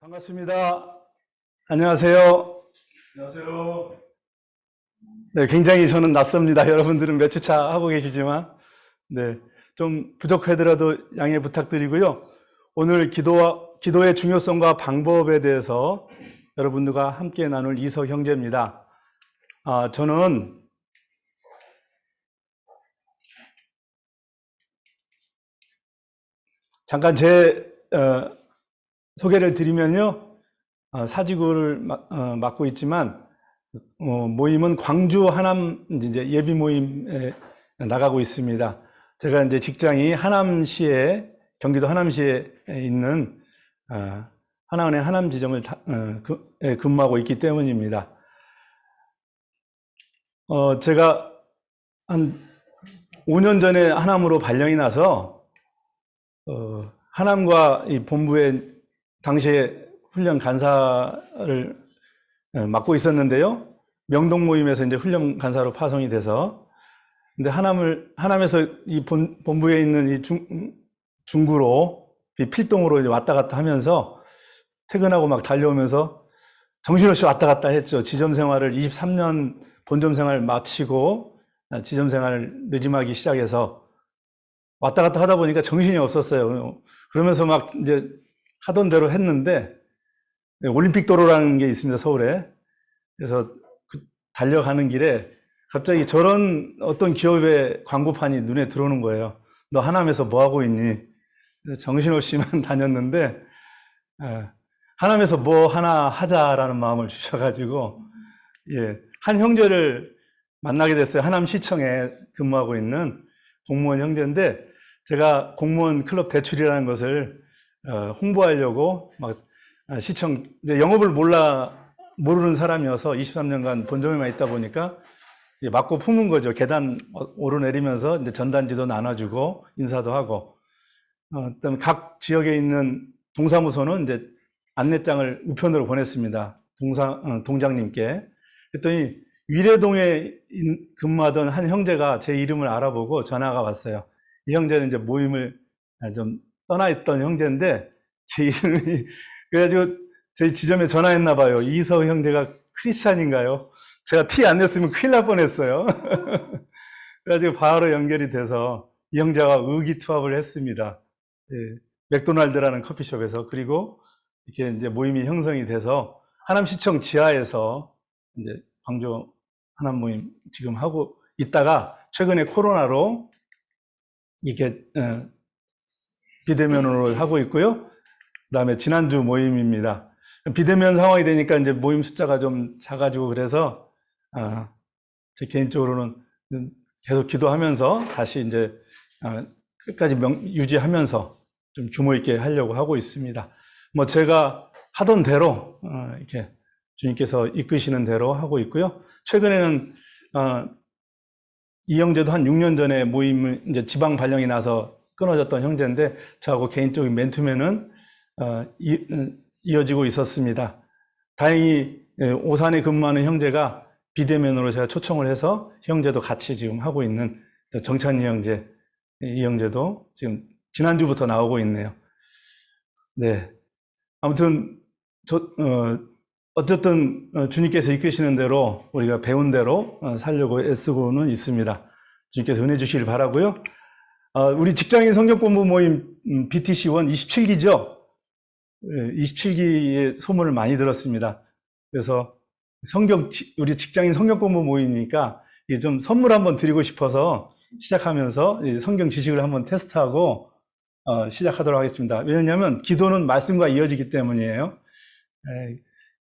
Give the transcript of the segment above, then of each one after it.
반갑습니다. 안녕하세요. 안녕하세요. 네, 굉장히 저는 낯섭니다. 여러분들은 몇 주차 하고 계시지만, 네, 좀 부족하더라도 양해 부탁드리고요. 오늘 기도의 중요성과 방법에 대해서 여러분들과 함께 나눌 이석 형제입니다. 저는 잠깐 제 소개를 드리면요. 사직을 맡고 있지만 모임은 광주 하남 이제 예비 모임에 나가고 있습니다. 제가 이제 직장이 하남시에 경기도 하남시에 있는 하나은행 하남 지점을 근무하고 있기 때문입니다. 제가 한 5년 전에 하남으로 발령이 나서 하남과 이 본부에 당시에 훈련 간사를 맡고 있었는데요. 명동 모임에서 이제 훈련 간사로 파송이 돼서, 근데 하남에서 이 본부에 있는 이 중구로, 이 필동으로 이제 왔다 갔다 하면서 퇴근하고 막 달려오면서 정신없이 왔다 갔다 했죠. 지점 생활을 23년 본점 생활 마치고 지점 생활을 늦임하기 시작해서 왔다 갔다 하다 보니까 정신이 없었어요. 그러면서 막 이제 하던 대로 했는데, 올림픽 도로라는 게 있습니다, 서울에. 그래서 달려가는 길에 갑자기 저런 어떤 기업의 광고판이 눈에 들어오는 거예요. 너 하남에서 뭐 하고 있니? 정신없이만 다녔는데, 하남에서 뭐 하나 하자라는 마음을 주셔가지고, 예, 한 형제를 만나게 됐어요. 하남시청에 근무하고 있는 공무원 형제인데, 제가 공무원 클럽 대출이라는 것을 홍보하려고 막 시청, 영업을 모르는 사람이어서 23년간 본점에만 있다 보니까 맞고 품은 거죠. 계단 오르내리면서 이제 전단지도 나눠주고 인사도 하고, 그다음에 각 지역에 있는 동사무소는 이제 안내장을 우편으로 보냈습니다. 동장님께. 그랬더니 위례동에 근무하던 한 형제가 제 이름을 알아보고 전화가 왔어요. 이 형제는 이제 모임을 좀 떠나 있던 형제인데 제 이름이, 그래가지고 저희 지점에 전화했나 봐요. 이석 형제가 크리스찬인가요? 제가 티 안 냈으면 큰일 날 뻔했어요. 그래가지고 바로 연결이 돼서 이 형제가 의기투합을 했습니다. 예, 맥도날드라는 커피숍에서. 그리고 이렇게 이제 모임이 형성이 돼서 하남시청 지하에서 이제 광주 하남 모임 지금 하고 있다가 최근에 코로나로 이렇게 비대면으로 하고 있고요. 그 다음에 지난주 모임입니다. 비대면 상황이 되니까 이제 모임 숫자가 좀 작아지고 그래서, 제 개인적으로는 계속 기도하면서 다시 이제, 끝까지 유지하면서 좀 규모 있게 하려고 하고 있습니다. 뭐 제가 하던 대로, 이렇게 주님께서 이끄시는 대로 하고 있고요. 최근에는, 이 형제도 한 6년 전에 모임을 이제 지방 발령이 나서 끊어졌던 형제인데, 저하고 개인적인 맨투맨은 이어지고 있었습니다. 다행히 오산에 근무하는 형제가 비대면으로 제가 초청을 해서 형제도 같이 지금 하고 있는 정찬이 형제, 이 형제도 지금 지난주부터 나오고 있네요. 네. 아무튼 어쨌든 주님께서 이끄시는 대로 우리가 배운 대로 살려고 애쓰고는 있습니다. 주님께서 은혜 주시길 바라고요. 우리 직장인 성경 공부 모임 BTC1 27기죠. 27기의 소문을 많이 들었습니다. 그래서 우리 직장인 성경 공부 모임이니까 좀 선물 한번 드리고 싶어서 시작하면서 성경 지식을 한번 테스트하고 시작하도록 하겠습니다. 왜냐하면 기도는 말씀과 이어지기 때문이에요.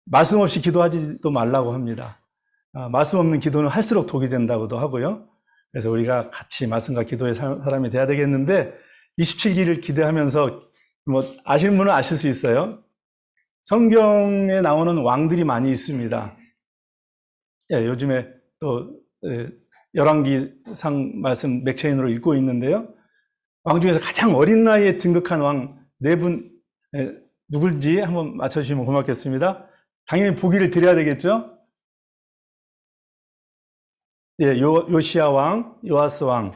말씀 없이 기도하지도 말라고 합니다. 말씀 없는 기도는 할수록 독이 된다고도 하고요. 그래서 우리가 같이 말씀과 기도의 사람이 돼야 되겠는데, 27기를 기대하면서 뭐 아시는 분은 아실 수 있어요. 성경에 나오는 왕들이 많이 있습니다. 예, 요즘에 또 열왕기상 말씀 맥체인으로 읽고 있는데요. 왕 중에서 가장 어린 나이에 등극한 왕 4분 누굴지 한번 맞춰주시면 고맙겠습니다. 당연히 보기를 드려야 되겠죠. 예, 요시야 왕, 요아스 왕,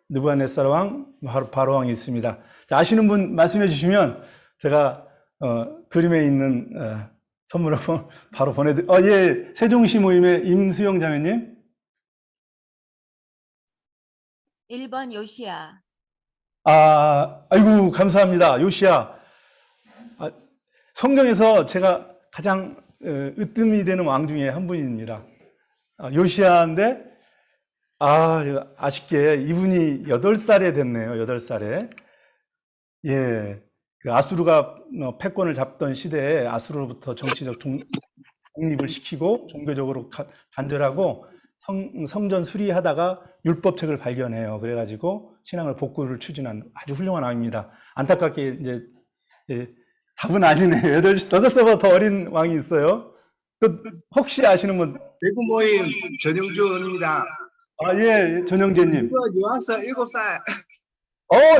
느부갓네살 왕, 바로 왕이 있습니다. 아시는 분 말씀해 주시면 제가 그림에 있는 선물을 바로 예, 세종시 모임의 임수영 자매님. 1번 요시야. 아이고, 감사합니다. 요시야. 성경에서 제가 가장 으뜸이 되는 왕 중에 한 분입니다. 요시야인데, 아쉽게 이분이 8살에 됐네요. 8살에. 예. 그 아수르가 패권을 잡던 시대에 아수르로부터 정치적 독립을 시키고 종교적으로 단절하고 성전 수리하다가 율법책을 발견해요. 그래가지고 신앙을 복구를 추진한 아주 훌륭한 왕입니다. 안타깝게 이제 답은 아니네요. 8살보다 더 어린 왕이 있어요. 또 혹시 아시는 분? 대구 모임 전영주 의원입니다. 예, 전영재님. 이거 요한서 7살.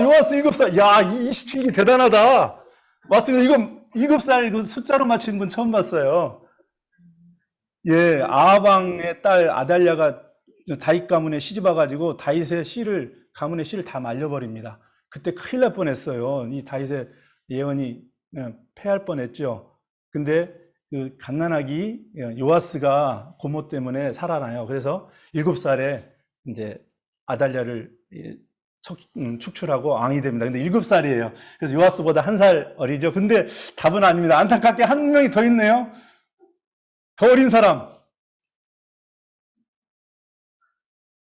요하스 7살. 야, 27기 대단하다. 맞습니다. 이거 7살 이거 숫자로 맞힌 분 처음 봤어요. 예, 아방의 딸 아달랴가 다윗 가문에 시집 와가지고 다윗의 가문의 씨를 다 말려버립니다. 그때 큰일 날 뻔했어요. 이 다윗의 예언이 패할 뻔했죠. 근데 그 갓난아기 요아스가 고모 때문에 살아나요. 그래서 7살에 이제 아달랴를 축출하고 왕이 됩니다. 근데 7살이에요. 그래서 요아스보다 1살 어리죠. 근데 답은 아닙니다. 안타깝게 한 명이 더 있네요. 더 어린 사람.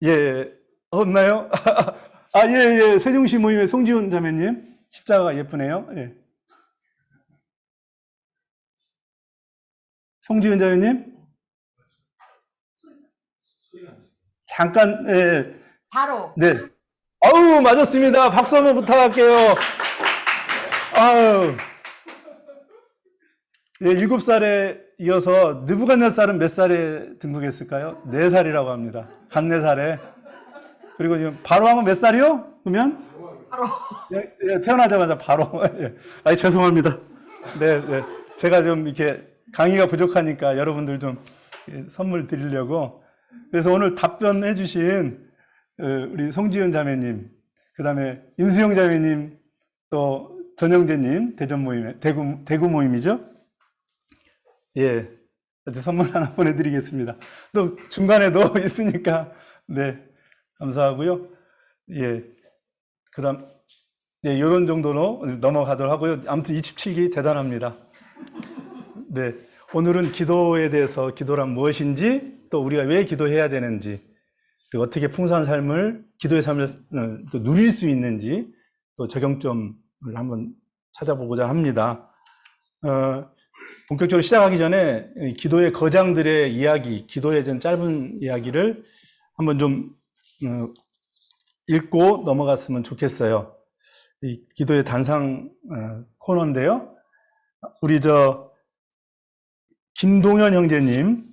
예, 없나요? 예. 세종시 모임의 송지훈 자매님. 십자가가 예쁘네요. 예. 송지훈 자매님. 잠깐, 예. 바로. 네. 맞았습니다. 박수 한번 부탁할게요. 예, 7살에 이어서 느부갓네살은 몇 살에 등극했을까요? 4살이라고 합니다. 갓 4살에. 그리고 지금 바로 하면 몇 살이요? 그러면? 바로. 예, 태어나자마자 바로. 예. 죄송합니다. 네. 제가 좀 이렇게 강의가 부족하니까 여러분들 좀 선물 드리려고. 그래서 오늘 답변해 주신 우리 송지은 자매님, 그 다음에 임수영 자매님, 또 전영재님, 대구 모임이죠? 예, 선물 하나 보내드리겠습니다. 또 중간에도 있으니까, 네, 감사하고요. 예, 그 다음, 네, 요런 정도로 넘어가도록 하고요. 아무튼 27기 대단합니다. 네, 오늘은 기도에 대해서 기도란 무엇인지, 또 우리가 왜 기도해야 되는지, 그리고 어떻게 풍성한 삶을, 기도의 삶을 또 누릴 수 있는지, 또 적용점을 한번 찾아보고자 합니다. 본격적으로 시작하기 전에 기도의 거장들의 이야기, 기도의 좀 짧은 이야기를 한번 좀 읽고 넘어갔으면 좋겠어요. 이 기도의 단상 코너인데요. 우리 김동현 형제님이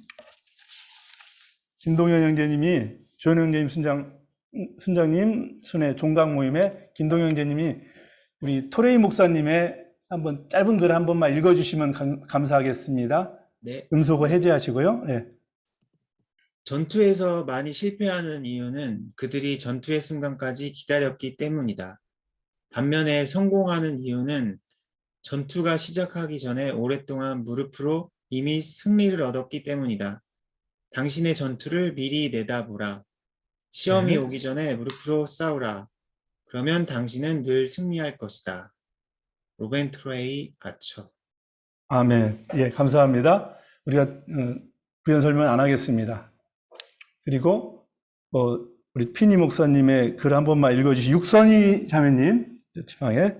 조현 형제님 순장님 순회 종강 모임의 김동현 형제님이 우리 토레이 목사님의 한번 짧은 글 한 번만 읽어주시면 감사하겠습니다. 네. 음소거 해제하시고요. 네. 전투에서 많이 실패하는 이유는 그들이 전투의 순간까지 기다렸기 때문이다. 반면에 성공하는 이유는 전투가 시작하기 전에 오랫동안 무릎으로 이미 승리를 얻었기 때문이다. 당신의 전투를 미리 내다보라. 시험이 네. 오기 전에 무릎으로 싸우라. 그러면 당신은 늘 승리할 것이다. 로벤 트레이 아처. 아멘. 예, 감사합니다. 우리가 부연 설명 안 하겠습니다. 그리고 우리 피니 목사님의 글 한 번만 읽어주시. 육선희 자매님 지방에.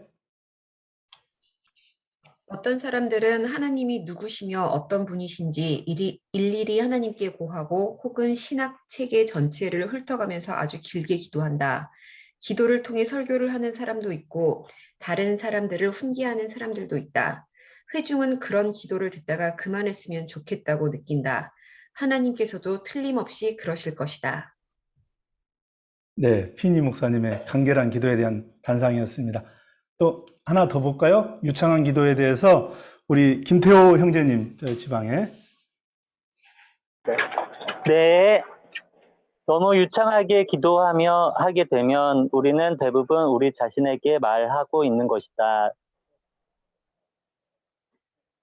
어떤 사람들은 하나님이 누구시며 어떤 분이신지 일일이 하나님께 고하고 혹은 신학 체계 전체를 훑어가면서 아주 길게 기도한다. 기도를 통해 설교를 하는 사람도 있고 다른 사람들을 훈계하는 사람들도 있다. 회중은 그런 기도를 듣다가 그만했으면 좋겠다고 느낀다. 하나님께서도 틀림없이 그러실 것이다. 네, 피니 목사님의 간결한 기도에 대한 단상이었습니다. 또 하나 더 볼까요? 유창한 기도에 대해서 우리 김태호 형제님 지방에. 네. 너무 유창하게 기도하며 하게 되면 우리는 대부분 우리 자신에게 말하고 있는 것이다.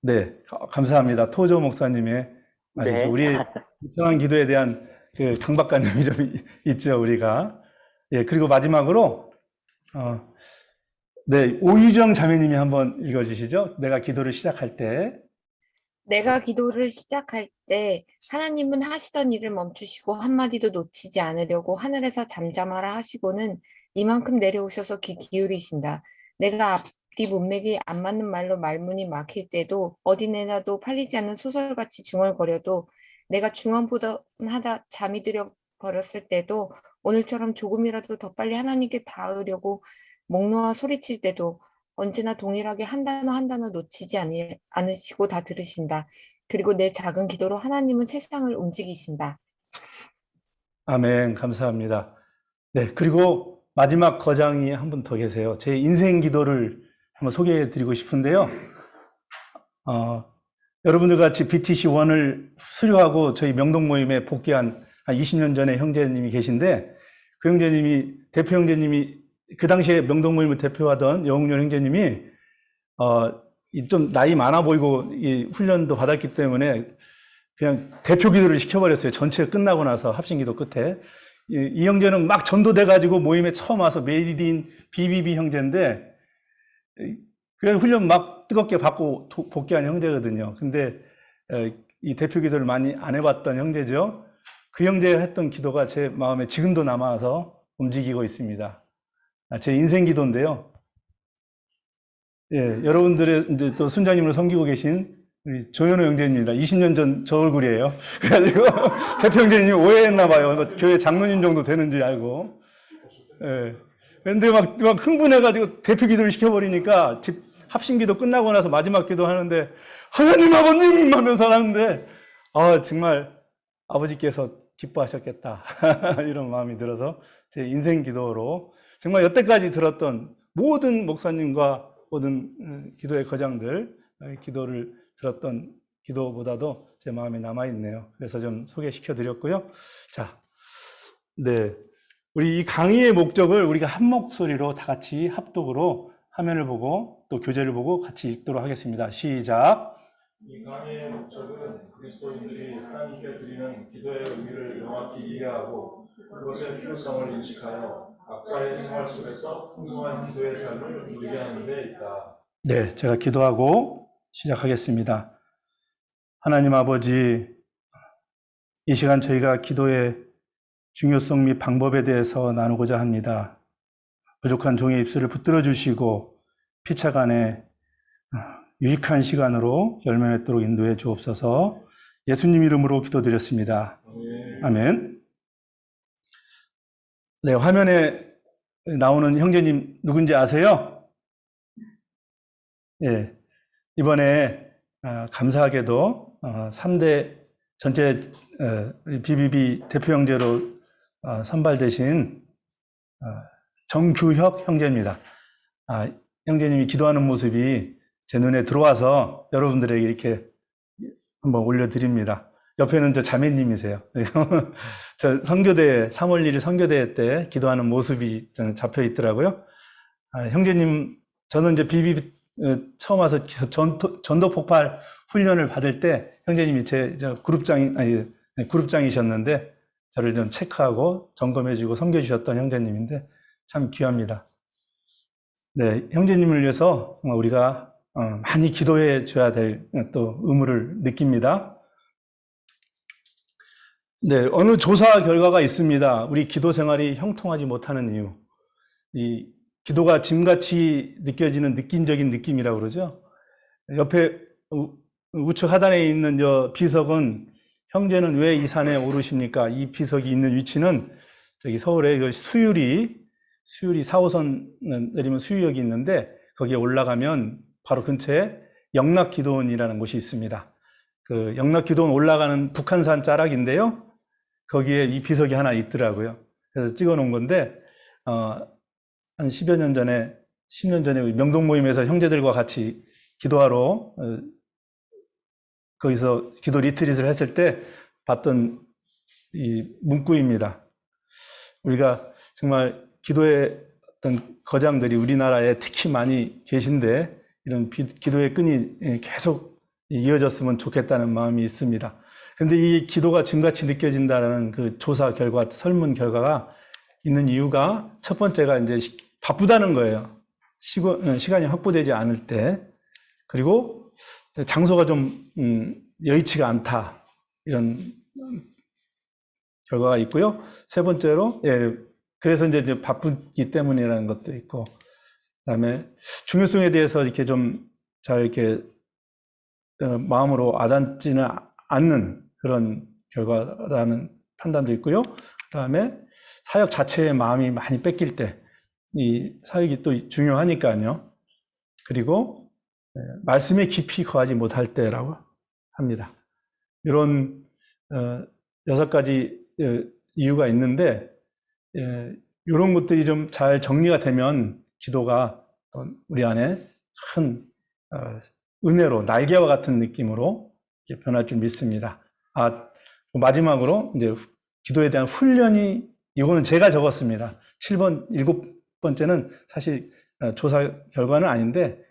네, 감사합니다. 토조 목사님의 말이죠. 네. 우리의 유창한 기도에 대한 그 강박관념이 좀 있죠, 우리가. 예, 그리고 마지막으로, 네, 오유정 자매님이 한번 읽어주시죠. 내가 기도를 시작할 때. 내가 기도를 시작할 때 하나님은 하시던 일을 멈추시고 한마디도 놓치지 않으려고 하늘에서 잠잠하라 하시고는 이만큼 내려오셔서 귀 기울이신다. 내가 앞뒤 문맥이 안 맞는 말로 말문이 막힐 때도 어디 내놔도 팔리지 않는 소설같이 중얼거려도 내가 중언부언하다 잠이 들어 버렸을 때도 오늘처럼 조금이라도 더 빨리 하나님께 닿으려고 목 놓아 소리칠 때도 언제나 동일하게 한 단어 놓치지 않으시고 다 들으신다. 그리고 내 작은 기도로 하나님은 세상을 움직이신다. 아멘, 감사합니다. 네, 그리고 마지막 거장이 한 분 더 계세요. 제 인생 기도를 한번 소개해 드리고 싶은데요. 여러분들 같이 BTC1을 수료하고 저희 명동 모임에 복귀한 한 20년 전에 형제님이 계신데, 그 형제님이, 대표 형제님이 그 당시에 명동 모임을 대표하던 여웅렬 형제님이 좀 나이 많아 보이고 이 훈련도 받았기 때문에 그냥 대표 기도를 시켜버렸어요. 전체 끝나고 나서 합심기도 끝에. 이 형제는 막 전도돼 가지고 모임에 처음 와서 메이드인 BBB 형제인데, 그래서 훈련 막 뜨겁게 받고 복귀한 형제거든요. 근데 이 대표 기도를 많이 안 해봤던 형제죠. 그 형제가 했던 기도가 제 마음에 지금도 남아서 움직이고 있습니다. 제 인생 기도인데요. 예, 여러분들의 이제 또 순자님으로 섬기고 계신 우리 조현호 형제입니다. 20년 전 저 얼굴이에요. 그래가지고 대표 형제님 오해했나 봐요. 교회 장로님 정도 되는지 알고. 예. 근데 막 흥분해가지고 대표 기도를 시켜버리니까 집 합심 기도 끝나고 나서 마지막 기도 하는데 하나님 아버님 하면서 하는데 정말 아버지께서 기뻐하셨겠다. 이런 마음이 들어서 제 인생 기도로 정말 여태까지 들었던 모든 목사님과 모든 기도의 거장들 기도를 들었던 기도보다도 제 마음에 남아있네요. 그래서 좀 소개시켜 드렸고요. 자, 네. 우리 이 강의의 목적을 우리가 한 목소리로 다 같이 합독으로 화면을 보고 또 교재를 보고 같이 읽도록 하겠습니다. 시작. 이 강의의 목적은 그리스도인들이 하나님께 드리는 기도의 의미를 명확히 이해하고 그것의 필요성을 인식하여 각자의 생활 속에서 풍성한 기도의 삶을 누리게 하는 데 있다. 네, 제가 기도하고 시작하겠습니다. 하나님 아버지, 이 시간 저희가 기도의 중요성 및 방법에 대해서 나누고자 합니다. 부족한 종의 입술을 붙들어 주시고 피차간에 유익한 시간으로 열매 맺도록 인도해 주옵소서. 예수님 이름으로 기도드렸습니다. 아멘. 네, 화면에 나오는 형제님 누군지 아세요? 예, 이번에 감사하게도 3대 전체 BBB 대표 형제로 선발되신 정규혁 형제입니다. 형제님이 기도하는 모습이 제 눈에 들어와서 여러분들에게 이렇게 한번 올려드립니다. 옆에는 저 자매님이세요. 저 선교대 3월 1일 선교대 때 기도하는 모습이 저는 잡혀 있더라고요. 형제님, 저는 이제 BBB 처음 와서 전도 폭발 훈련을 받을 때 형제님이 제 그룹장이셨는데 저를 좀 체크하고 점검해주고 섬겨주셨던 형제님인데 참 귀합니다. 네, 형제님을 위해서 정말 우리가 많이 기도해 줘야 될 또 의무를 느낍니다. 네, 어느 조사 결과가 있습니다. 우리 기도 생활이 형통하지 못하는 이유. 이 기도가 짐같이 느껴지는 느낌적인 느낌이라고 그러죠. 옆에 우측 하단에 있는 저 비석은 형제는 왜 이 산에 오르십니까? 이 비석이 있는 위치는 저기 서울에 수유리 4호선 내리면 수유역이 있는데 거기에 올라가면 바로 근처에 영락기도원이라는 곳이 있습니다. 그 영락기도원 올라가는 북한산 자락인데요. 거기에 이 비석이 하나 있더라고요. 그래서 찍어 놓은 건데 한 10년 전에 우리 명동 모임에서 형제들과 같이 기도하러 거기서 기도 리트릿을 했을 때 봤던 이 문구입니다. 우리가 정말 기도의 어떤 거장들이 우리나라에 특히 많이 계신데 이런 기도의 끈이 계속 이어졌으면 좋겠다는 마음이 있습니다. 근데 이 기도가 짐같이 느껴진다는 그 조사 결과, 설문 결과가 있는 이유가 첫 번째가 이제 바쁘다는 거예요. 시간이 확보되지 않을 때. 그리고 장소가 좀 여의치가 않다. 이런 결과가 있고요. 세 번째로, 그래서 이제 바쁘기 때문이라는 것도 있고, 그다음에 중요성에 대해서 이렇게 좀 잘 이렇게 마음으로 와닿지는 않는 그런 결과라는 판단도 있고요. 그다음에 사역 자체의 마음이 많이 뺏길 때, 이 사역이 또 중요하니까요. 그리고 말씀에 깊이 거하지 못할 때라고 합니다. 이런 6가지 이유가 있는데, 이런 것들이 좀 잘 정리가 되면 기도가 우리 안에 큰 은혜로 날개와 같은 느낌으로 변할 줄 믿습니다. 마지막으로 이제 기도에 대한 훈련이, 이거는 제가 적었습니다. 7번, 7번째는 사실 조사 결과는 아닌데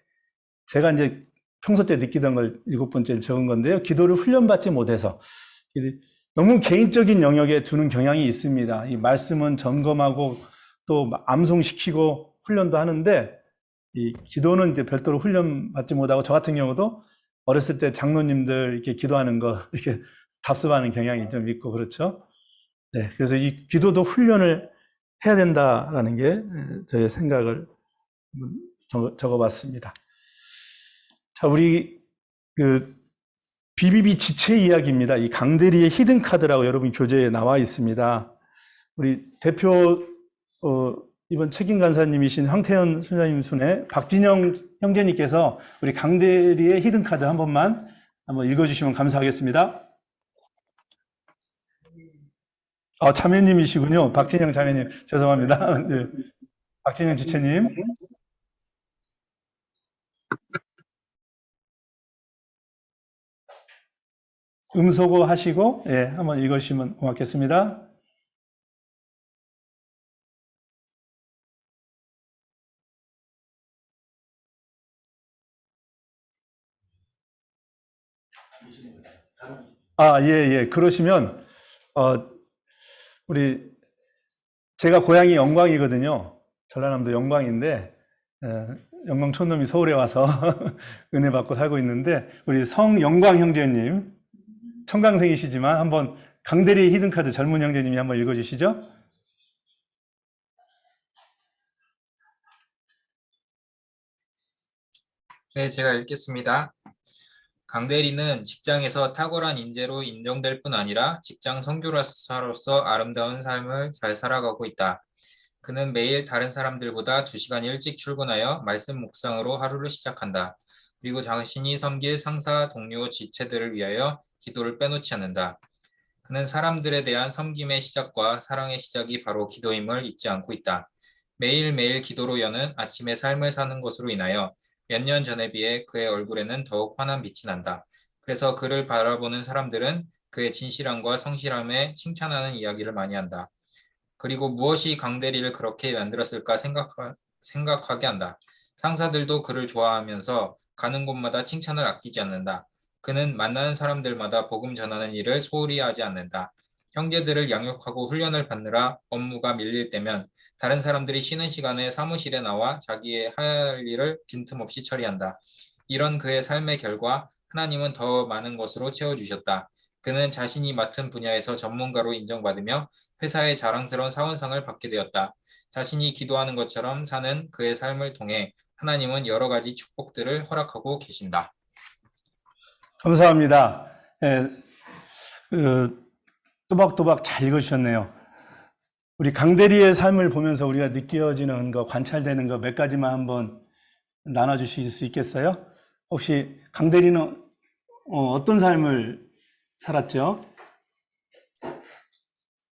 제가 이제 평소 때 느끼던 걸 7번째를 적은 건데요. 기도를 훈련받지 못해서 너무 개인적인 영역에 두는 경향이 있습니다. 이 말씀은 점검하고 또 암송시키고 훈련도 하는데, 이 기도는 이제 별도로 훈련받지 못하고, 저 같은 경우도 어렸을 때 장로님들 이렇게 기도하는 거 이렇게 답습하는 경향이 좀 있고 그렇죠. 네, 그래서 이 기도도 훈련을 해야 된다라는 게 저의 생각을 적어봤습니다. 자, 우리 그 BBB 지체 이야기입니다. 이 강대리의 히든 카드라고 여러분 교재에 나와 있습니다. 우리 대표 이번 책임 간사님이신 황태현 순장님 순에 박진영 형제님께서 우리 강대리의 히든 카드 한번 읽어주시면 감사하겠습니다. 자매님이시군요. 박진영 자매님, 죄송합니다. 네. 박진영 지체님. 음소거 하시고, 한번 읽으시면 고맙겠습니다. 예. 그러시면, 제가 고향이 영광이거든요. 전라남도 영광인데, 영광 촌놈이 서울에 와서 은혜 받고 살고 있는데, 우리 성영광 형제님, 청강생이시지만 한번 강대리 히든카드 젊은 형제님이 한번 읽어주시죠. 네, 제가 읽겠습니다. 강대리는 직장에서 탁월한 인재로 인정될 뿐 아니라 직장 선교사로서 아름다운 삶을 잘 살아가고 있다. 그는 매일 다른 사람들보다 2시간 일찍 출근하여 말씀 묵상으로 하루를 시작한다. 그리고 자신이 섬길 상사, 동료, 지체들을 위하여 기도를 빼놓지 않는다. 그는 사람들에 대한 섬김의 시작과 사랑의 시작이 바로 기도임을 잊지 않고 있다. 매일매일 기도로 여는 아침의 삶을 사는 것으로 인하여 몇 년 전에 비해 그의 얼굴에는 더욱 환한 빛이 난다. 그래서 그를 바라보는 사람들은 그의 진실함과 성실함에 칭찬하는 이야기를 많이 한다. 그리고 무엇이 강대리를 그렇게 만들었을까 생각하게 한다. 상사들도 그를 좋아하면서 가는 곳마다 칭찬을 아끼지 않는다. 그는 만나는 사람들마다 복음 전하는 일을 소홀히 하지 않는다. 형제들을 양육하고 훈련을 받느라 업무가 밀릴 때면 다른 사람들이 쉬는 시간에 사무실에 나와 자기의 할 일을 빈틈없이 처리한다. 이런 그의 삶의 결과 하나님은 더 많은 것으로 채워주셨다. 그는 자신이 맡은 분야에서 전문가로 인정받으며 회사의 자랑스러운 사원상을 받게 되었다. 자신이 기도하는 것처럼 사는 그의 삶을 통해 하나님은 여러 가지 축복들을 허락하고 계신다. 감사합니다. 또박또박 잘 읽으셨네요. 우리 강대리의 삶을 보면서 우리가 느껴지는 거, 관찰되는 거 몇 가지만 한번 나눠주실 수 있겠어요? 혹시 강대리는 어떤 삶을 살았죠?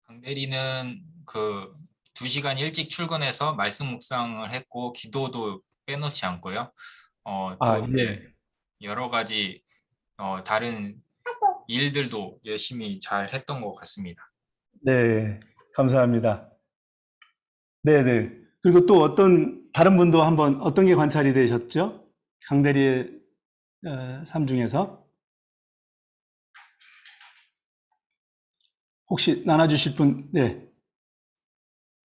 강대리는 2시간 일찍 출근해서 말씀 묵상을 했고 기도도 빼놓지 않고요. 여러 가지 다른 일들도 열심히 잘 했던 것 같습니다. 네, 감사합니다. 네네. 그리고 또 다른 분도 한번 어떤 게 관찰이 되셨죠? 강대리의 삶 중에서? 혹시 나눠주실 분, 네.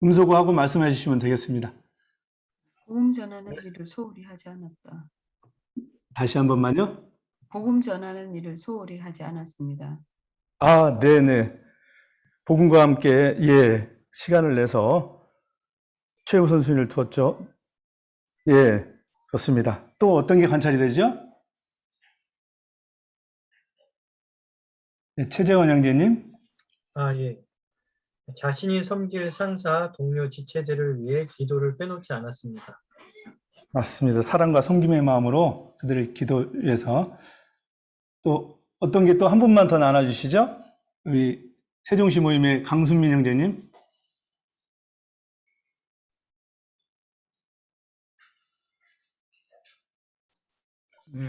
음소거하고 말씀해 주시면 되겠습니다. 복음 전하는 일을 소홀히 하지 않았다. 다시 한 번만요. 복음 전하는 일을 소홀히 하지 않았습니다. 아, 네네. 복음과 함께, 예, 시간을 내서 최우선 순위를 두었죠. 예, 좋습니다. 또 어떤 게 관찰이 되죠? 네, 최재원 형제님. 아, 예. 자신이 섬길 상사, 동료, 지체들을 위해 기도를 빼놓지 않았습니다. 맞습니다. 사랑과 섬김의 마음으로 그들을 기도해서 또 어떤 게 또 한 분만 더 나눠주시죠? 우리 세종시 모임의 강순민 형제님. 네,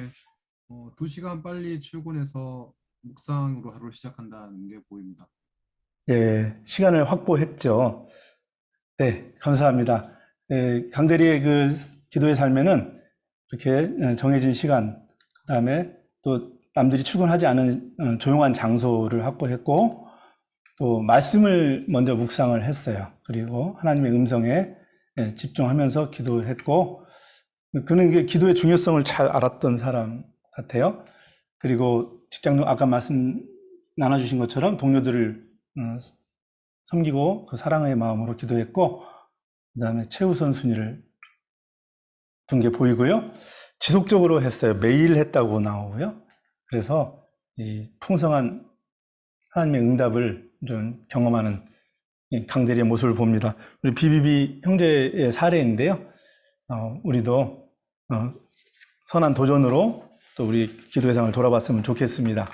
2시간 빨리 출근해서 묵상으로 하루를 시작한다는 게 보입니다. 예, 시간을 확보했죠. 네, 감사합니다. 예, 강대리의 그 기도의 삶에는 이렇게 정해진 시간, 그 다음에 또 남들이 출근하지 않은 조용한 장소를 확보했고, 또 말씀을 먼저 묵상을 했어요. 그리고 하나님의 음성에 집중하면서 기도했고, 그는 그 기도의 중요성을 잘 알았던 사람 같아요. 그리고 직장, 아까 말씀 나눠주신 것처럼 동료들을 섬기고 그 사랑의 마음으로 기도했고, 그 다음에 최우선 순위를 둔 게 보이고요. 지속적으로 했어요. 매일 했다고 나오고요. 그래서 이 풍성한 하나님의 응답을 좀 경험하는 강대리의 모습을 봅니다. 우리 BBB 형제의 사례인데요. 우리도 선한 도전으로 또 우리 기도 회상을 돌아봤으면 좋겠습니다.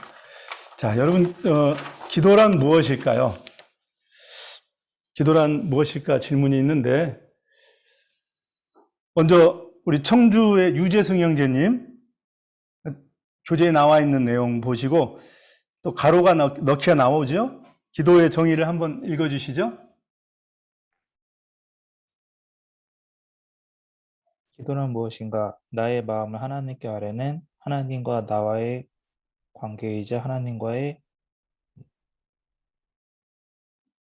자, 여러분, 기도란 무엇일까요? 기도란 무엇일까 질문이 있는데, 먼저 우리 청주의 유재승 형제님, 교재에 나와 있는 내용 보시고, 또 가로가 넣기가 나오죠? 기도의 정의를 한번 읽어주시죠? 기도란 무엇인가? 나의 마음을 하나님께 아뢰는 하나님과 나와의 관계이자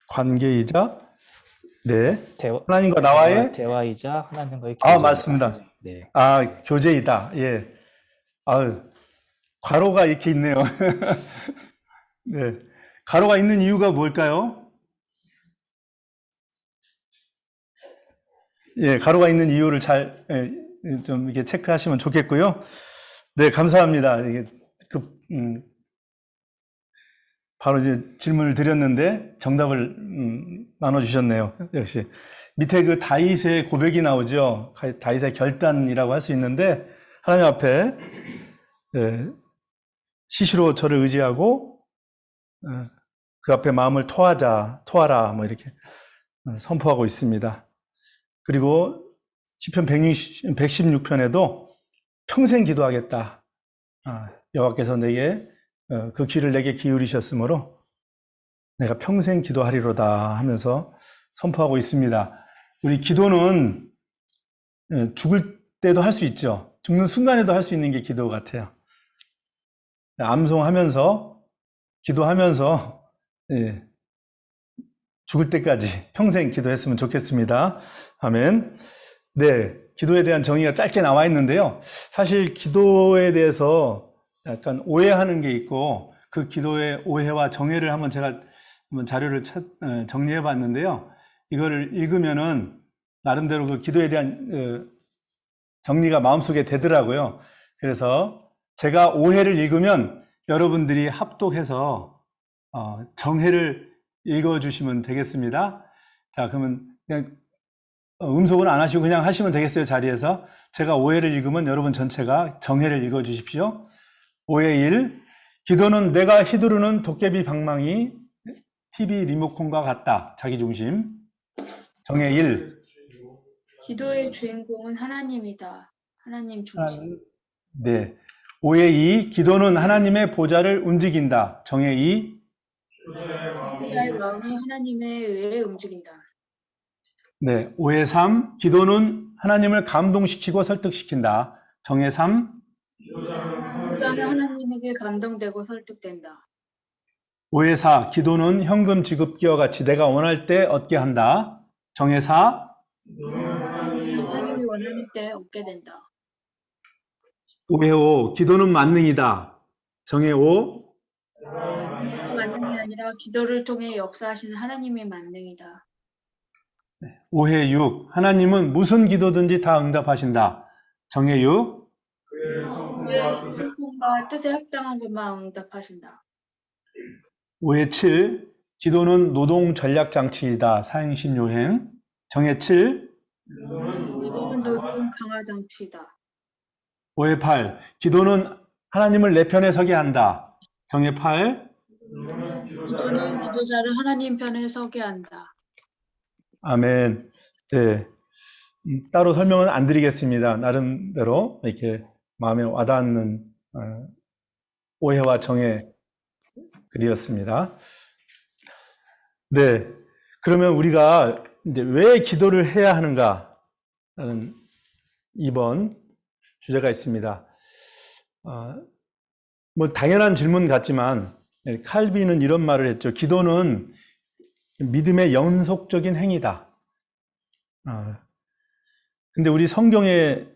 관계이자, 네. 대화, 하나님과 나와의 대화이자 하나님과의 아, 교제입니다. 맞습니다. 네. 아, 교제이다. 예. 아유, 가로가 이렇게 있네요. 네. 가로가 있는 이유가 뭘까요? 예, 가로가 있는 이유를 잘, 좀 이렇게 체크하시면 좋겠고요. 네, 감사합니다. 이게 바로 이제 질문을 드렸는데 정답을 나눠주셨네요. 역시. 밑에 그 다윗의 고백이 나오죠. 다윗의 결단이라고 할 수 있는데, 하나님 앞에, 시시로 저를 의지하고, 그 앞에 마음을 토하라, 뭐 이렇게 선포하고 있습니다. 그리고 시편 116편에도 평생 기도하겠다. 여호와께서 내게 그 귀를 내게 기울이셨으므로 내가 평생 기도하리로다 하면서 선포하고 있습니다. 우리 기도는 죽을 때도 할 수 있죠. 죽는 순간에도 할 수 있는 게 기도 같아요. 암송하면서 기도하면서 죽을 때까지 평생 기도했으면 좋겠습니다. 아멘. 네, 기도에 대한 정의가 짧게 나와 있는데요. 사실 기도에 대해서 약간 오해하는 게 있고, 그 기도의 오해와 정의를 제가 한번 자료를 정리해 봤는데요. 이거를 읽으면은 나름대로 그 기도에 대한 정리가 마음속에 되더라고요. 그래서 제가 오해를 읽으면 여러분들이 합독해서 정해를 읽어주시면 되겠습니다. 자, 그러면 그냥 음속은 안 하시고 그냥 하시면 되겠어요, 자리에서. 제가 오해를 읽으면 여러분 전체가 정해를 읽어주십시오. 오해 1. 기도는 내가 휘두르는 도깨비 방망이 TV 리모컨과 같다. 자기중심. 정해 1. 기도의 주인공은 하나님이다. 하나님 중심. 네. 오해 2. 기도는 하나님의 보좌를 움직인다. 정해 2. 기도자의 마음이 하나님에 의해 움직인다. 네. 오해 3. 기도는 하나님을 감동시키고 설득시킨다. 정해 3. 기도자는 하나님에게 감동되고 설득된다. 5의 4, 기도는 현금 지급기와 같이 내가 원할 때 얻게 한다. 정의 4, 하나님이 원하는 때 얻게 된다. 5의 5, 기도는 만능이다. 정의 5, 만능이 아니라 기도를 통해 역사하시는 하나님의 만능이다. 5의 6, 하나님은 무슨 기도든지 다 응답하신다. 정의 6, 그의 슬픔과 뜻에 합당한 것만 응답하신다. 5의 7, 기도는 노동 전략 장치이다. 사행심 요행. 정의 7, 기도는 노동 강화 장치이다. 5의 8, 기도는 하나님을 내 편에 서게 한다. 정의 8, 기도는 기도자를 하나님 편에 서게 한다. 아멘. 네. 따로 설명은 안 드리겠습니다. 나름대로 이렇게 마음에 와닿는 오해와 정의 글이었습니다. 네. 그러면 우리가 이제 왜 기도를 해야 하는가? 라는 2번 주제가 있습니다. 뭐 당연한 질문 같지만 칼빈은 이런 말을 했죠. 기도는 믿음의 연속적인 행위다. 근데 우리 성경에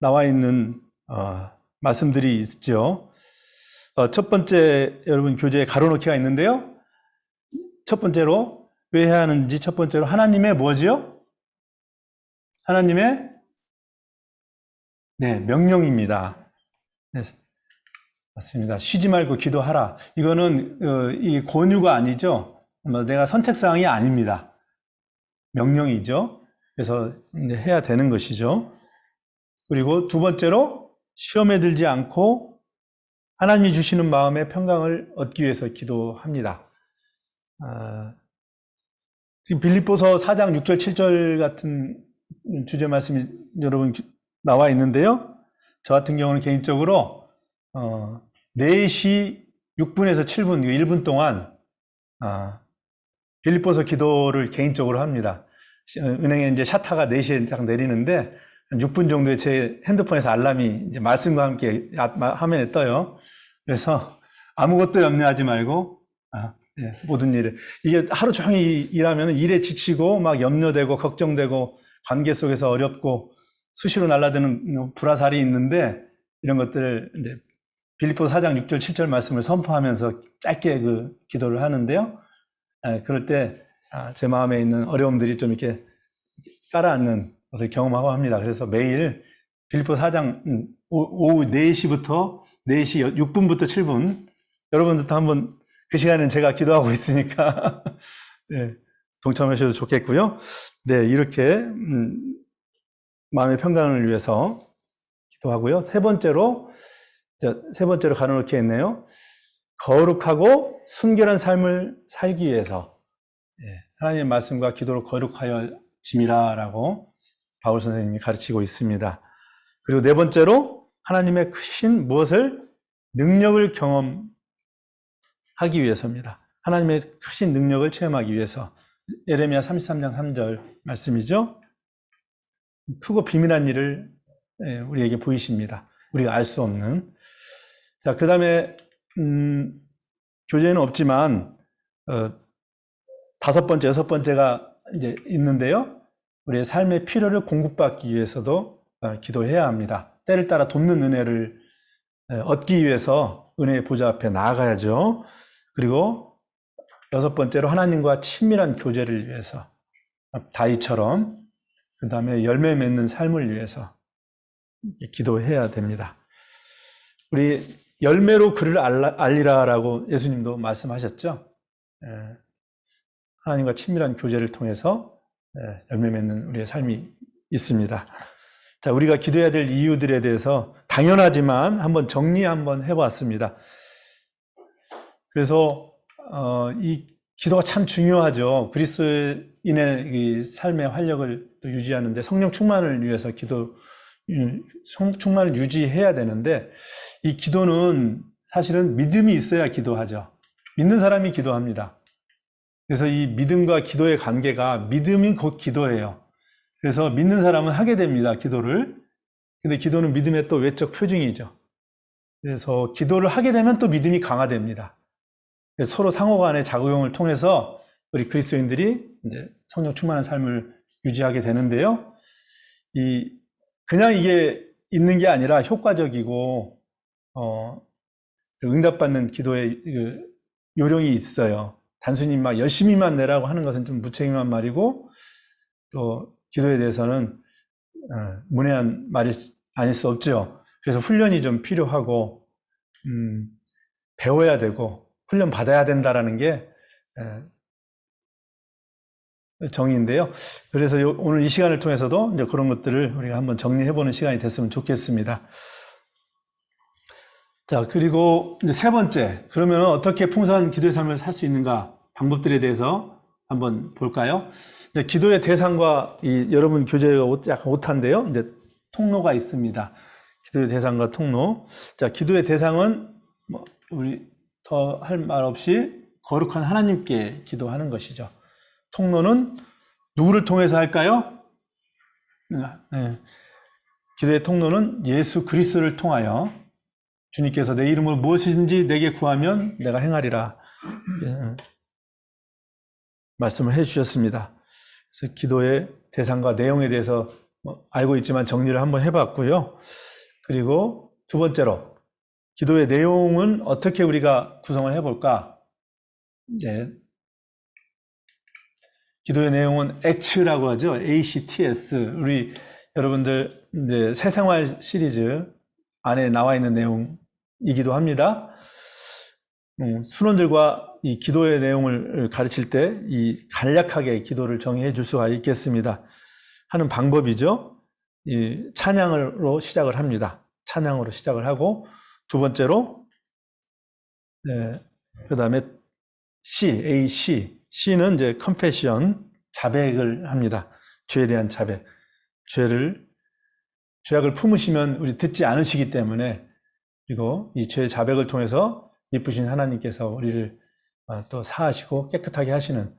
나와 있는 말씀들이 있죠. 첫 번째 여러분 교재에 가로놓기가 있는데요. 첫 번째로 왜 해야 하는지 첫 번째로 하나님의 뭐지요? 하나님의 명령입니다. 네, 맞습니다. 쉬지 말고 기도하라. 이거는 이 권유가 아니죠. 내가 선택사항이 아닙니다. 명령이죠. 그래서 해야 되는 것이죠. 그리고 두 번째로 시험에 들지 않고 하나님이 주시는 마음의 평강을 얻기 위해서 기도합니다. 지금 빌립보서 4장 6절 7절 같은 주제 말씀이 여러분 나와 있는데요. 저 같은 경우는 개인적으로 4시 6분에서 7분, 1분 동안 빌립보서 기도를 개인적으로 합니다. 은행에 이제 샤타가 4시에 딱 내리는데 한 6분 정도에 제 핸드폰에서 알람이 이제 말씀과 함께 화면에 떠요. 그래서 아무것도 염려하지 말고 모든 일을 이게 하루 종일 일하면 일에 지치고 막 염려되고 걱정되고 관계 속에서 어렵고 수시로 날아드는 불화살이 있는데 이런 것들을 이제 빌립보서 4장 6절 7절 말씀을 선포하면서 짧게 그 기도를 하는데요. 그럴 때 제 마음에 있는 어려움들이 좀 이렇게 깔아앉는 것을 경험하고 합니다. 그래서 매일 빌립보서 4장 오후 4시부터 4시 6분부터 7분 여러분들도 한번 그 시간에는 제가 기도하고 있으니까 네, 동참하셔도 좋겠고요. 네, 이렇게 마음의 평강을 위해서 기도하고요. 세 번째로 가로놓게 했네요. 거룩하고 순결한 삶을 살기 위해서 하나님의 말씀과 기도로 거룩하여 짐이라라고 바울 선생님이 가르치고 있습니다. 그리고 네 번째로 하나님의 크신 무엇을 능력을 경험하기 위해서입니다. 하나님의 크신 능력을 체험하기 위해서 예레미야 33장 3절 말씀이죠. 크고 비밀한 일을 우리에게 보이십니다. 우리가 알 수 없는. 자, 그 다음에 교재에는 없지만 5번째, 6번째가 이제 있는데요. 우리의 삶의 필요를 공급받기 위해서도 기도해야 합니다. 때를 따라 돕는 은혜를 얻기 위해서 은혜의 보좌 앞에 나아가야죠. 그리고 6번째로 하나님과 친밀한 교제를 위해서 다윗처럼 그 다음에 열매 맺는 삶을 위해서 기도해야 됩니다. 우리 열매로 그를 알리라라고 예수님도 말씀하셨죠. 하나님과 친밀한 교제를 통해서 열매 맺는 우리의 삶이 있습니다. 자, 우리가 기도해야 될 이유들에 대해서 당연하지만 한번 정리 한번 해봤습니다. 그래서 이 기도가 참 중요하죠. 그리스도인의 이 삶의 활력을 또 유지하는데 성령 충만을 위해서 충만을 유지해야 되는데 이 기도는 사실은 믿음이 있어야 기도하죠. 믿는 사람이 기도합니다. 그래서 이 믿음과 기도의 관계가 믿음이 곧 기도예요. 그래서 믿는 사람은 하게 됩니다. 기도를. 근데 기도는 믿음의 또 외적 표징이죠. 그래서 기도를 하게 되면 또 믿음이 강화됩니다. 서로 상호 간의 작용을 통해서 우리 그리스도인들이 이제 성령 충만한 삶을 유지하게 되는데요. 그냥 이게 있는 게 아니라 효과적이고, 응답받는 기도의 요령이 있어요. 단순히 막 열심히만 내라고 하는 것은 좀 무책임한 말이고, 또 기도에 대해서는 문외한 말이 아닐 수 없죠. 그래서 훈련이 좀 필요하고, 배워야 되고, 훈련 받아야 된다라는 게 정의인데요. 그래서 오늘 이 시간을 통해서도 이제 그런 것들을 우리가 한번 정리해보는 시간이 됐으면 좋겠습니다. 자, 그리고 이제 세 번째, 그러면 어떻게 풍성한 기도의 삶을 살 수 있는가 방법들에 대해서 한번 볼까요? 이제 기도의 대상과 여러분 교재가 약간 오타인데요. 이제 통로가 있습니다. 기도의 대상과 통로. 자, 기도의 대상은 우리 더 할 말 없이 거룩한 하나님께 기도하는 것이죠. 통로는 누구를 통해서 할까요? 네. 기도의 통로는 예수 그리스도를 통하여 주님께서 내 이름으로 무엇이든지 내게 구하면 내가 행하리라 말씀을 해주셨습니다. 그래서 기도의 대상과 내용에 대해서 알고 있지만 정리를 한번 해봤고요. 그리고 두 번째로 기도의 내용은 어떻게 우리가 구성을 해볼까? 네. 기도의 내용은 ACTS라고 하죠. ACTS. 우리 여러분들 이제 새생활 시리즈 안에 나와 있는 내용이기도 합니다. 순원들과 이 기도의 내용을 가르칠 때 이 간략하게 기도를 정의해 줄 수가 있겠습니다. 하는 방법이죠. 이 찬양으로 시작을 합니다. 찬양으로 시작을 하고 두 번째로 그 다음에 C는 이제 confession, 자백을 합니다. 죄에 대한 자백. 죄악을 품으시면 우리 듣지 않으시기 때문에, 그리고 이 죄의 자백을 통해서 이쁘신 하나님께서 우리를 또 사하시고 깨끗하게 하시는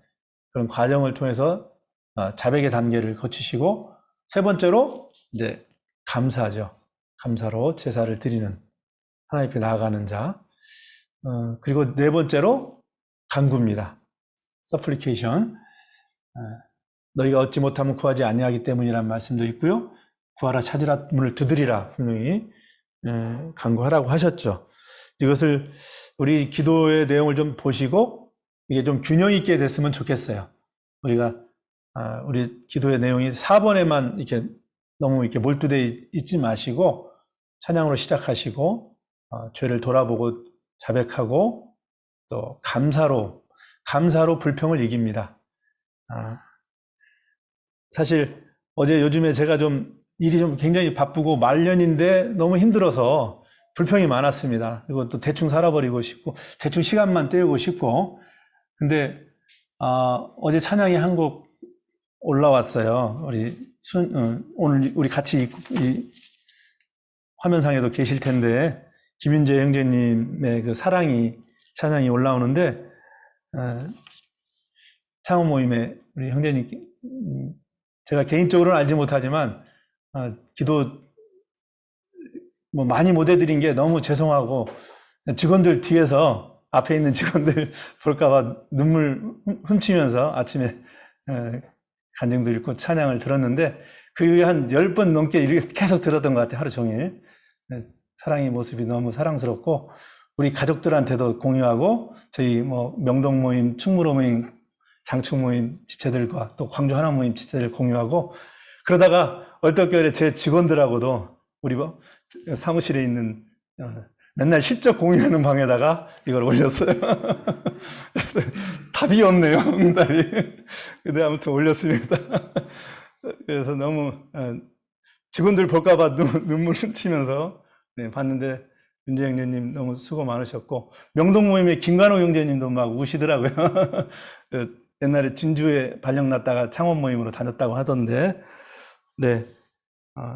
그런 과정을 통해서 자백의 단계를 거치시고, 세 번째로 이제 감사죠. 감사로 제사를 드리는, 하나님께 나아가는 자. 그리고 네 번째로 간구입니다. supplication. 너희가 얻지 못하면 구하지 아니하기 때문이라는 말씀도 있고요. 구하라, 찾으라, 문을 두드리라 분명히 간구하라고 하셨죠. 이것을 우리 기도의 내용을 좀 보시고 이게 좀 균형 있게 됐으면 좋겠어요. 우리가 우리 기도의 내용이 4번에만 이렇게 너무 이렇게 몰두돼 있지 마시고 찬양으로 시작하시고 죄를 돌아보고 자백하고 또 감사로 불평을 이깁니다. 사실 요즘에 제가 일이 굉장히 바쁘고 말년인데 너무 힘들어서 불평이 많았습니다. 그리고 또 대충 살아버리고 싶고 대충 시간만 때우고 싶고. 근데 어제 찬양이 한 곡 올라왔어요. 오늘 우리 같이 이 화면상에도 계실 텐데 김윤재 형제님의 그 사랑이 찬양이 올라오는데 창원 모임에 우리 형제님, 제가 개인적으로는 알지 못하지만 기도 많이 못 해드린 게 너무 죄송하고, 직원들 뒤에서 앞에 있는 직원들 볼까봐 눈물 훔치면서 아침에 간증도 읽고 찬양을 들었는데 그게 한 10번 넘게 이렇게 계속 들었던 것 같아요. 하루 종일. 사랑의 모습이 너무 사랑스럽고 우리 가족들한테도 공유하고 저희 명동 모임, 충무로 모임, 장충 모임 지체들과 또 광주 하나 모임 지체들 공유하고, 그러다가 얼떨결에 제 직원들하고도 우리 사무실에 있는 맨날 실적 공유하는 방에다가 이걸 올렸어요. 답이 없네요, 응답이. 근데 아무튼 올렸습니다. 그래서 너무 직원들 볼까봐 눈물 훔치면서 봤는데 윤재 형제님 너무 수고 많으셨고, 명동 모임에 김관호 형제님도 막 우시더라고요. 옛날에 진주에 발령 났다가 창원 모임으로 다녔다고 하던데,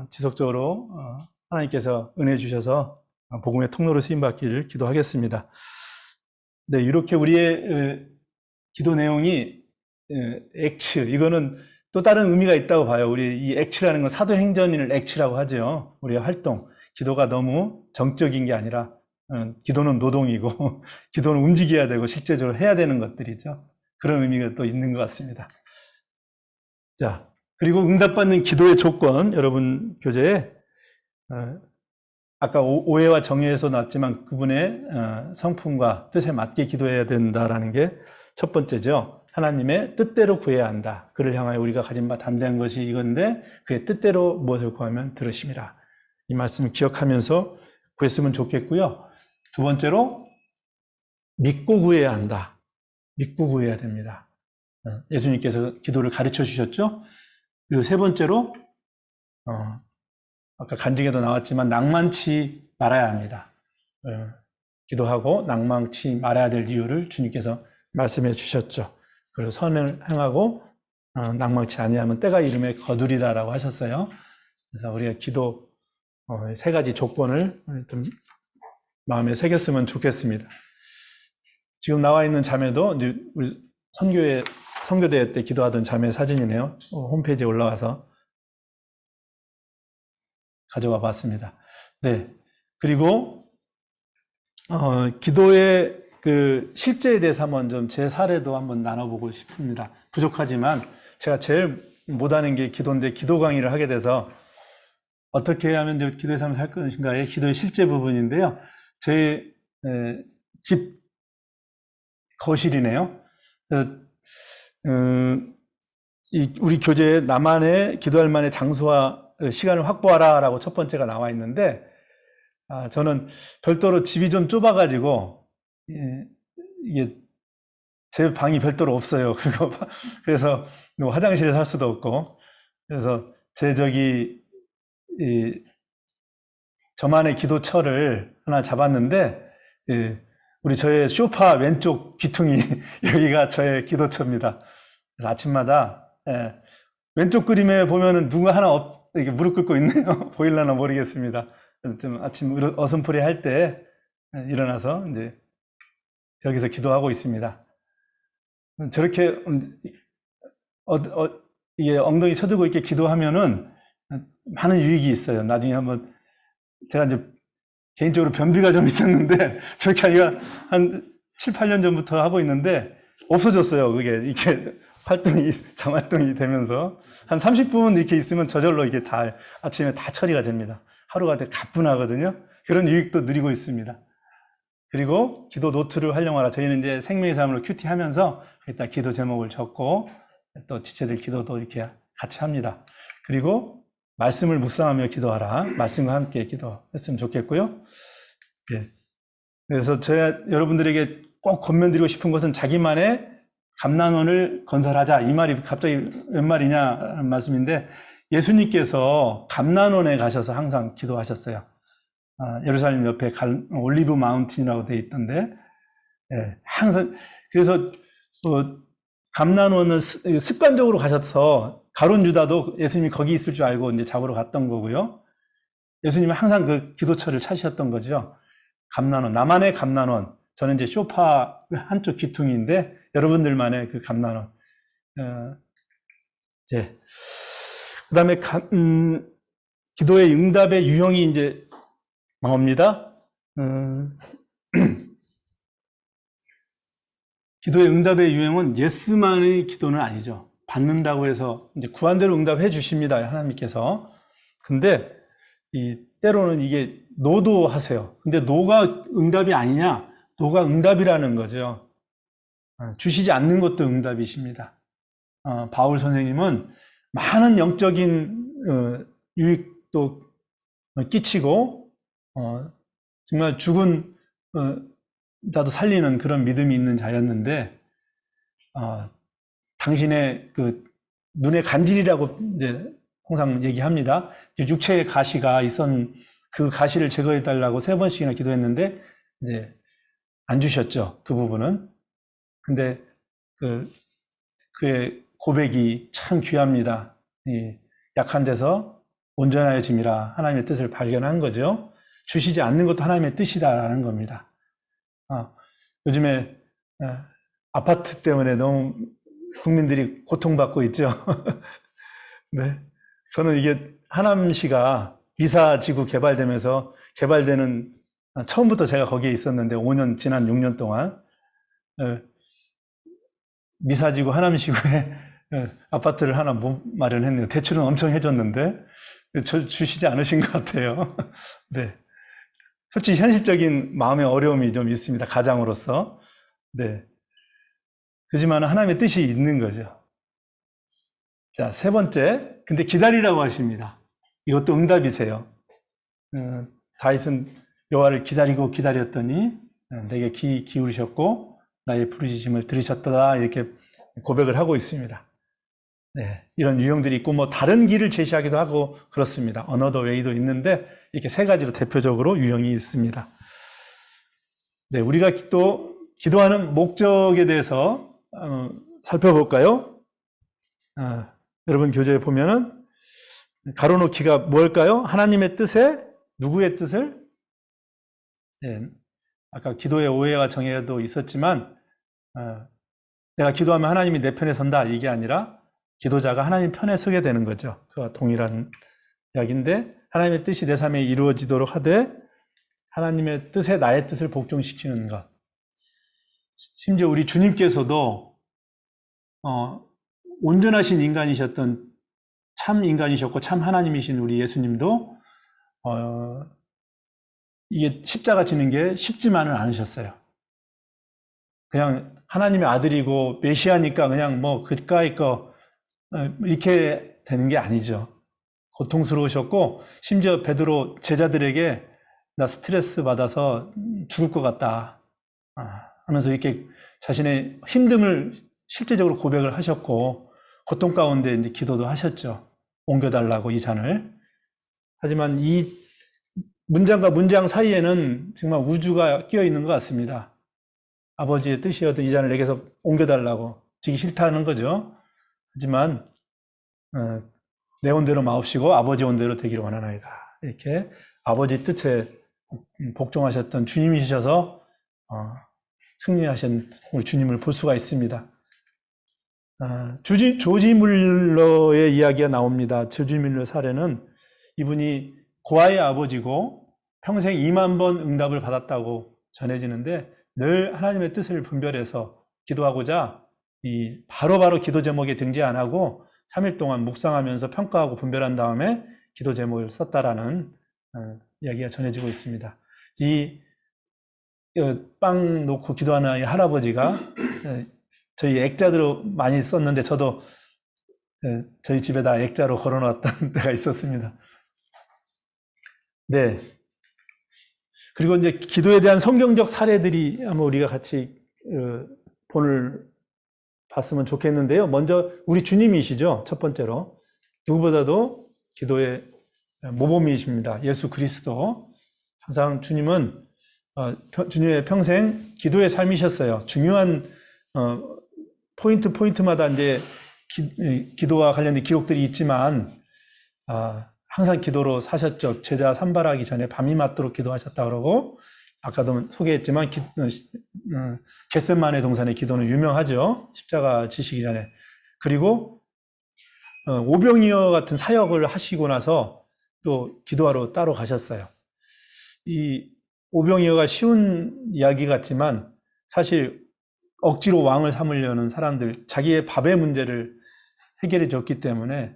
지속적으로 하나님께서 은혜 주셔서 복음의 통로로 쓰임받기를 기도하겠습니다. 이렇게 우리의 기도 내용이 액츠, 이거는 또 다른 의미가 있다고 봐요. 우리 이 액츠라는 건 사도행전을 액츠라고 하죠. 우리의 활동, 기도가 너무 정적인 게 아니라 기도는 노동이고 기도는 움직여야 되고 실제적으로 해야 되는 것들이죠. 그런 의미가 또 있는 것 같습니다. 자, 그리고 응답받는 기도의 조건, 여러분 교재에 아까 오해와 정의에서 나왔지만 그분의 성품과 뜻에 맞게 기도해야 된다라는 게 첫 번째죠. 하나님의 뜻대로 구해야 한다. 그를 향하여 우리가 가진 바 담대한 것이 이건데 그의 뜻대로 무엇을 구하면 들으심이라. 이 말씀을 기억하면서 구했으면 좋겠고요. 두 번째로 믿고 구해야 한다. 믿고 구해야 됩니다. 예수님께서 기도를 가르쳐 주셨죠. 그리고 세 번째로 아까 간증에도 나왔지만 낭만치 말아야 합니다. 기도하고 낭만치 말아야 될 이유를 주님께서 말씀해 주셨죠. 그리고 선을 행하고 낭망치 아니하면 때가 이름에 거두리라라고 하셨어요. 그래서 우리가 기도 세 가지 조건을 좀 마음에 새겼으면 좋겠습니다. 지금 나와 있는 자매도 이제 우리 선교대 때 기도하던 자매 사진이네요. 홈페이지에 올라와서 가져와 봤습니다. 네. 그리고 기도의 그 실제에 대해서 한번 좀 제 사례도 한번 나눠보고 싶습니다. 부족하지만 제가 제일 못하는 게 기도인데 기도 강의를 하게 돼서 어떻게 하면 기도의 삶을 살 것인가의 기도의 실제 부분인데요. 제 집 거실이네요. 우리 교재에 나만의 기도할 만의 장소와 시간을 확보하라라고 첫 번째가 나와 있는데 저는 별도로 집이 좀 좁아가지고 이게 제 방이 별도로 없어요. 그래서 화장실에 살 수도 없고 그래서 저만의 기도처를 하나 잡았는데 우리 저의 소파 왼쪽 귀퉁이 여기가 저의 기도처입니다. 그래서 아침마다 왼쪽 그림에 보면은 누가 하나 이렇게 무릎 꿇고 있네요. 보일려나 모르겠습니다. 좀 아침 어슴푸레 할 때 일어나서 이제 저기서 기도하고 있습니다. 저렇게 이게 엉덩이 쳐두고 이렇게 기도하면은 많은 유익이 있어요. 나중에 한번 제가 이제 개인적으로 변비가 좀 있었는데 저렇게 하기가 한 7, 8년 전부터 하고 있는데 없어졌어요. 그게 이렇게 장활동이 되면서 한 30분 이렇게 있으면 저절로 이게 다 아침에 다 처리가 됩니다. 하루가 되게 가뿐하거든요. 그런 유익도 누리고 있습니다. 그리고 기도 노트를 활용하라. 저희는 이제 생명의 삶으로 큐티 하면서 일단 기도 제목을 적고 또 지체들 기도도 이렇게 같이 합니다. 그리고 말씀을 묵상하며 기도하라. 말씀과 함께 기도했으면 좋겠고요. 예. 그래서 제가 여러분들에게 꼭 권면드리고 싶은 것은 자기만의 감난원을 건설하자. 이 말이 갑자기 웬 말이냐는 말씀인데 예수님께서 감난원에 가셔서 항상 기도하셨어요. 예루살렘 옆에 올리브 마운틴이라고 되어 있던데, 예, 항상, 그래서, 감난원은 습관적으로 가셔서 가룟 유다도 예수님이 거기 있을 줄 알고 이제 잡으러 갔던 거고요. 예수님은 항상 그 기도처를 찾으셨던 거죠. 감난원, 나만의 감난원. 저는 이제 소파 한쪽 귀퉁이인데, 여러분들만의 그 감난원. 예. 그 다음에, 기도의 응답의 유형이 이제 나옵니다. 기도의 응답의 유형은 예스만의 기도는 아니죠. 받는다고 해서 이제 구한 대로 응답해 주십니다. 하나님께서. 근데 때로는 이게 노도 하세요. 근데 노가 응답이 아니냐? 노가 응답이라는 거죠. 주시지 않는 것도 응답이십니다. 바울 선생님은 많은 영적인 유익도 끼치고 정말 죽은 자도 살리는 그런 믿음이 있는 자였는데 당신의 그 눈의 간질이라고 이제 항상 얘기합니다. 육체의 가시가 있었는 그 가시를 제거해 달라고 3번씩이나 기도했는데 이제 안 주셨죠. 그 부분은. 근데 그의 고백이 참 귀합니다. 약한 데서 온전하여짐이라 하나님의 뜻을 발견한 거죠. 주시지 않는 것도 하나님의 뜻이다라는 겁니다. 요즘에 아파트 때문에 너무 국민들이 고통받고 있죠. 네, 저는 이게 하남시가 미사지구 개발되면서 개발되는 처음부터 제가 거기에 있었는데 지난 6년 동안 미사지구 하남시구에 아파트를 하나 마련했네요. 대출은 엄청 해줬는데 주시지 않으신 것 같아요. 네, 솔직히 현실적인 마음의 어려움이 좀 있습니다. 가장으로서. 네, 그렇지만 하나님의 뜻이 있는 거죠. 자, 세 번째, 근데 기다리라고 하십니다. 이것도 응답이세요. 다윗은 여호와를 기다리고 기다렸더니 내게 귀 기울이셨고 나의 부르짖음을 들으셨다, 이렇게 고백을 하고 있습니다. 네, 이런 유형들이 있고 뭐 다른 길을 제시하기도 하고 그렇습니다. 어너더 웨이도 있는데 이렇게 세 가지로 대표적으로 유형이 있습니다. 네, 우리가 또 기도하는 목적에 대해서 살펴볼까요? 여러분 교재에 보면은 가로놓기가 뭘까요? 하나님의 뜻에 누구의 뜻을? 네, 아까 기도의 오해와 정해도 있었지만 내가 기도하면 하나님이 내 편에 선다, 이게 아니라 기도자가 하나님 편에 서게 되는 거죠. 그와 동일한 이야기인데 하나님의 뜻이 내 삶에 이루어지도록 하되 하나님의 뜻에 나의 뜻을 복종시키는 것. 심지어 우리 주님께서도 온전하신 인간이셨던 참 인간이셨고 참 하나님이신 우리 예수님도 이게 십자가 지는 게 쉽지만은 않으셨어요. 그냥 하나님의 아들이고 메시아니까 그냥 뭐 그까이 거 이렇게 되는 게 아니죠. 고통스러우셨고 심지어 베드로 제자들에게 나 스트레스 받아서 죽을 것 같다 하면서 이렇게 자신의 힘듦을 실제적으로 고백을 하셨고 고통 가운데 이제 기도도 하셨죠. 옮겨달라고 이 잔을. 하지만 이 문장과 문장 사이에는 정말 우주가 끼어 있는 것 같습니다. 아버지의 뜻이었던 이 잔을 내게서 옮겨달라고, 지기 싫다는 거죠. 하지만 내 온대로 마옵시고 아버지 온대로 되기를 원하나이다. 이렇게 아버지 뜻에 복종하셨던 주님이셔서 승리하신 우리 주님을 볼 수가 있습니다. 조지 뮬러의 이야기가 나옵니다. 조지 뮬러 사례는 이분이 고아의 아버지고 평생 2만 번 응답을 받았다고 전해지는데 늘 하나님의 뜻을 분별해서 기도하고자 바로바로 기도 제목에 등재 안 하고 3일 동안 묵상하면서 평가하고 분별한 다음에 기도 제목을 썼다라는 이야기가 전해지고 있습니다. 이 빵 놓고 기도하는 이 할아버지가 저희 액자로 많이 썼는데 저도 저희 집에다 액자로 걸어놨던 때가 있었습니다. 네. 그리고 이제 기도에 대한 성경적 사례들이 한번 우리가 같이 본을 봤으면 좋겠는데요. 먼저 우리 주님이시죠. 첫 번째로. 누구보다도 기도의 모범이십니다. 예수 그리스도. 항상 주님은 주님의 평생 기도의 삶이셨어요. 중요한 포인트마다 이제 기도와 관련된 기록들이 있지만 항상 기도로 사셨죠. 제자 산발하기 전에 밤이 맞도록 기도하셨다 그러고 아까도 소개했지만 겟세마네 동산의 기도는 유명하죠. 십자가 지시기 전에. 그리고 오병이어 같은 사역을 하시고 나서 또 기도하러 따로 가셨어요. 이 오병이어가 쉬운 이야기 같지만 사실 억지로 왕을 삼으려는 사람들, 자기의 밥의 문제를 해결해 줬기 때문에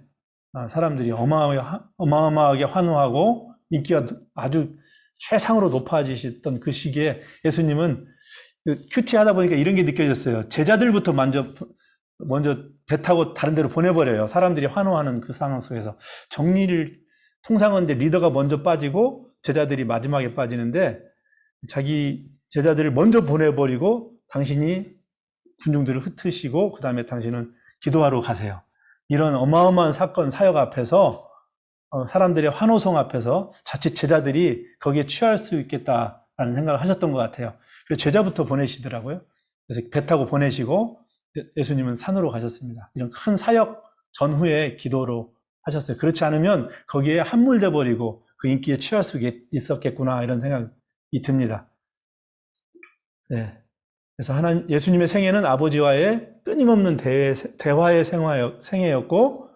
사람들이 어마어마하게 환호하고 인기가 아주 최상으로 높아지셨던 그 시기에 예수님은 큐티하다 보니까 이런 게 느껴졌어요. 제자들부터 먼저 배 타고 다른 데로 보내버려요. 사람들이 환호하는 그 상황 속에서. 통상은 이제 리더가 먼저 빠지고 제자들이 마지막에 빠지는데 자기 제자들을 먼저 보내버리고 당신이 군중들을 흩으시고 그 다음에 당신은 기도하러 가세요. 이런 어마어마한 사건, 사역 앞에서 사람들의 환호성 앞에서 자칫 제자들이 거기에 취할 수 있겠다라는 생각을 하셨던 것 같아요. 그래서 제자부터 보내시더라고요. 그래서 배 타고 보내시고 예수님은 산으로 가셨습니다. 이런 큰 사역 전후에 기도로 하셨어요. 그렇지 않으면 거기에 함몰돼 버리고 그 인기에 취할 수 있었겠구나 이런 생각이 듭니다. 네. 그래서 예수님의 생애는 아버지와의 끊임없는 대화의 생애였고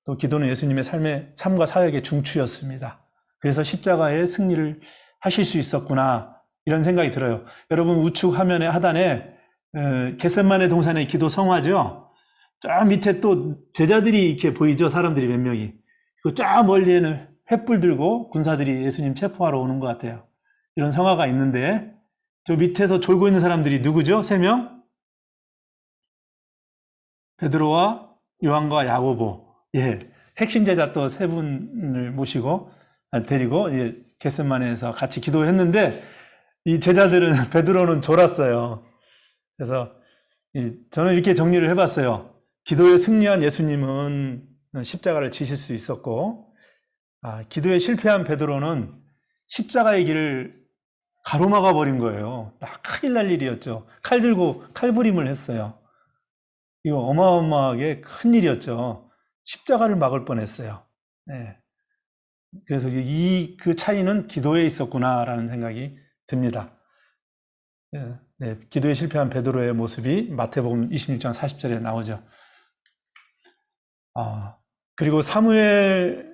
또 기도는 예수님의 삶과 사역의 중추였습니다. 그래서 십자가의 승리를 하실 수 있었구나 이런 생각이 들어요. 여러분 우측 화면의 하단에 겟세마네 동산의 기도 성화죠. 쫙 밑에 또 제자들이 이렇게 보이죠. 사람들이 몇 명이. 그 쫙 멀리에는 횃불 들고 군사들이 예수님 체포하러 오는 것 같아요. 이런 성화가 있는데 저 밑에서 졸고 있는 사람들이 누구죠? 3명? 베드로와 요한과 야고보. 예, 핵심 제자 또 3분을 모시고 데리고 겟세마네에서 같이 기도했는데 이 제자들은 베드로는 졸았어요. 그래서 저는 이렇게 정리를 해봤어요. 기도에 승리한 예수님은 십자가를 지실 수 있었고, 기도에 실패한 베드로는 십자가의 길을 가로막아 버린 거예요. 큰일 날 일이었죠. 칼 들고 칼부림을 했어요. 이거 어마어마하게 큰 일이었죠. 십자가를 막을 뻔했어요. 네. 그래서 그 차이는 기도에 있었구나라는 생각이 듭니다. 네, 기도에 실패한 베드로의 모습이 마태복음 26장 40절에 나오죠. 그리고 사무엘,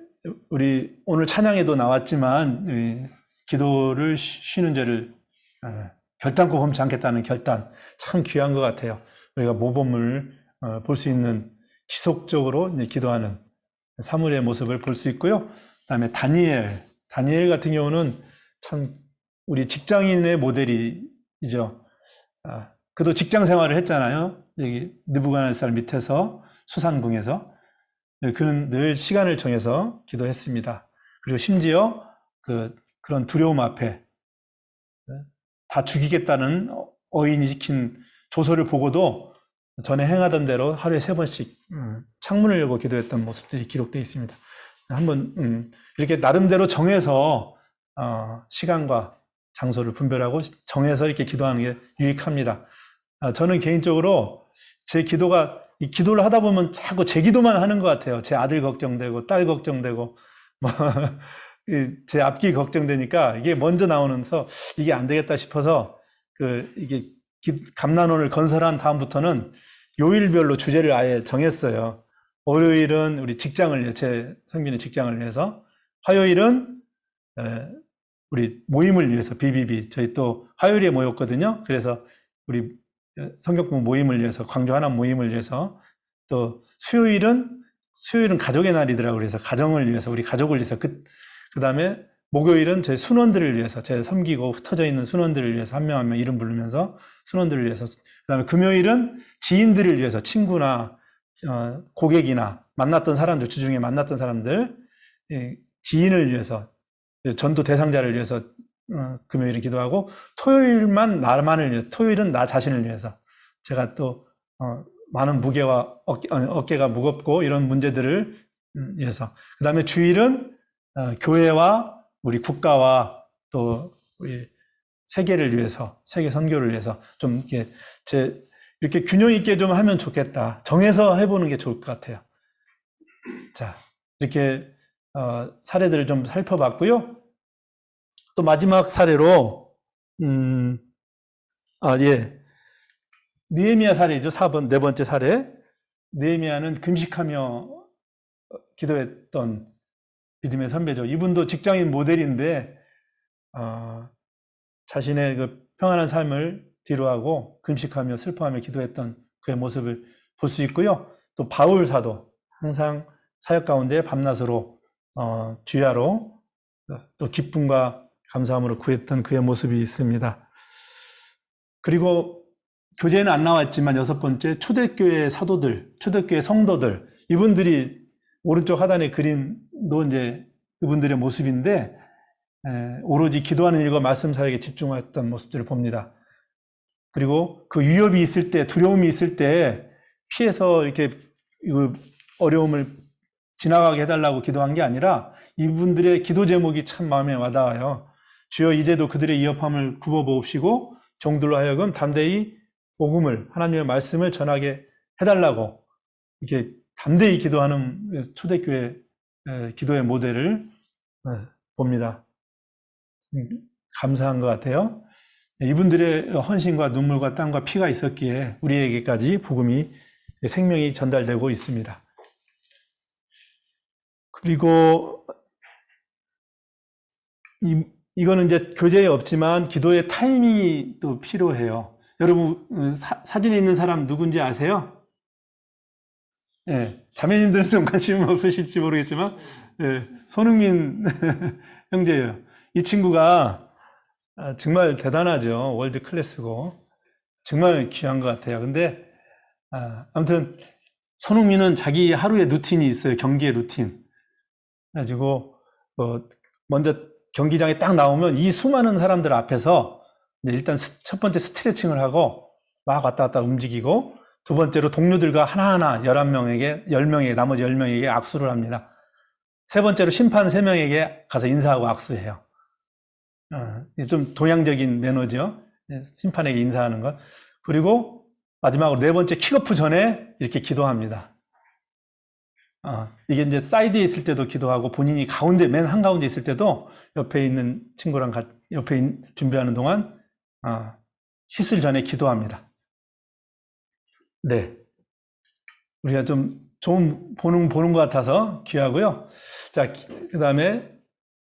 우리 오늘 찬양에도 나왔지만 기도를 쉬는 죄를 결단코 범치 않겠다는 결단, 참 귀한 것 같아요. 우리가 모범을 볼 수 있는 지속적으로 기도하는 사무엘의 모습을 볼 수 있고요. 그다음에 다니엘 같은 경우는 참 우리 직장인의 모델이죠. 그도 직장 생활을 했잖아요. 여기 느부갓네살 밑에서 수산궁에서. 그는 늘 시간을 정해서 기도했습니다. 그리고 심지어 그런 두려움 앞에 다 죽이겠다는 어인이 시킨 조서를 보고도 전에 행하던 대로 하루에 3번씩 창문을 열고 기도했던 모습들이 기록되어 있습니다. 한번 이렇게 나름대로 정해서 시간과 장소를 분별하고 정해서 이렇게 기도하는 게 유익합니다. 저는 개인적으로 제 기도가 기도를 하다 보면 자꾸 제 기도만 하는 것 같아요. 제 아들 걱정되고 딸 걱정되고 제 앞길 걱정되니까 이게 먼저 나오면서 이게 안 되겠다 싶어서 이게 감난원을 건설한 다음부터는 요일별로 주제를 아예 정했어요. 월요일은 우리 제 성민의 직장을 위해서, 화요일은 우리 모임을 위해서 BBB 저희 또 화요일에 모였거든요. 그래서 우리 성경공부 모임을 위해서, 광주 하나 모임을 위해서, 또 수요일은 가족의 날이더라고요. 그래서 가정을 위해서, 우리 가족을 위해서, 그다음에 목요일은 제 순원들을 위해서, 제 섬기고 흩어져 있는 순원들을 위해서 한 명 한 명 이름 부르면서 순원들을 위해서, 그다음에 금요일은 지인들을 위해서, 친구나 고객이나 만났던 사람들, 주중에 만났던 사람들, 지인을 위해서, 전도 대상자를 위해서 금요일에 기도하고, 토요일만 나만을 위해서, 토요일은 나 자신을 위해서, 제가 또 많은 무게와 어깨가 무겁고 이런 문제들을 위해서, 그 다음에 주일은 교회와 우리 국가와 또 우리 세계를 위해서, 세계 선교를 위해서 좀 이렇게 균형 있게 좀 하면 좋겠다. 정해서 해보는 게 좋을 것 같아요. 자, 이렇게 사례들을 좀 살펴봤고요. 또 마지막 사례로 느헤미야 사례죠. 4번째 사례. 느헤미야는 금식하며 기도했던 믿음의 선배죠. 이분도 직장인 모델인데 자신의 그 평안한 삶을 뒤로하고 금식하며 슬퍼하며 기도했던 그의 모습을 볼 수 있고요. 또 바울 사도 항상 사역 가운데 밤낮으로 주야로 또 기쁨과 감사함으로 구했던 그의 모습이 있습니다. 그리고 교재에는 안 나왔지만 6번째, 초대교회 사도들, 초대교회 성도들, 이분들이 오른쪽 하단에 그림도 이제 그분들의 모습인데 오로지 기도하는 일과 말씀 사역에 집중했던 모습들을 봅니다. 그리고 그 위협이 있을 때, 두려움이 있을 때 피해서 이렇게 어려움을 지나가게 해달라고 기도한 게 아니라 이분들의 기도 제목이 참 마음에 와닿아요. 주여 이제도 그들의 위협함을 굽어보옵시고 종들로 하여금 담대히 복음을, 하나님의 말씀을 전하게 해달라고 이렇게 담대히 기도하는 초대교회 기도의 모델을 봅니다. 감사한 것 같아요. 이분들의 헌신과 눈물과 땀과 피가 있었기에 우리에게까지 복음이, 생명이 전달되고 있습니다. 그리고 이거는 이제 교재에 없지만 기도의 타이밍이 또 필요해요. 여러분, 사진에 있는 사람 누군지 아세요? 예, 자매님들은 좀 관심 없으실지 모르겠지만, 예, 손흥민 형제예요. 이 친구가 정말 대단하죠. 월드 클래스고. 정말 귀한 것 같아요. 근데, 아무튼, 손흥민은 자기 하루의 루틴이 있어요. 경기의 루틴. 그래가지고, 먼저 경기장에 딱 나오면 이 수많은 사람들 앞에서 일단 첫 번째 스트레칭을 하고 막 왔다 갔다 움직이고, 두 번째로 동료들과 하나하나 10명에게, 나머지 10명에게 악수를 합니다. 세 번째로 심판 3명에게 가서 인사하고 악수해요. 좀 동양적인 매너죠. 심판에게 인사하는 것. 그리고 마지막으로 네 번째 킥오프 전에 이렇게 기도합니다. 이게 이제 사이드에 있을 때도 기도하고 본인이 가운데, 맨 한가운데 있을 때도 옆에 있는 친구랑 준비하는 동안, 씻을 전에 기도합니다. 네. 우리가 좀 좋은 보는 것 같아서 귀하고요. 자, 그 다음에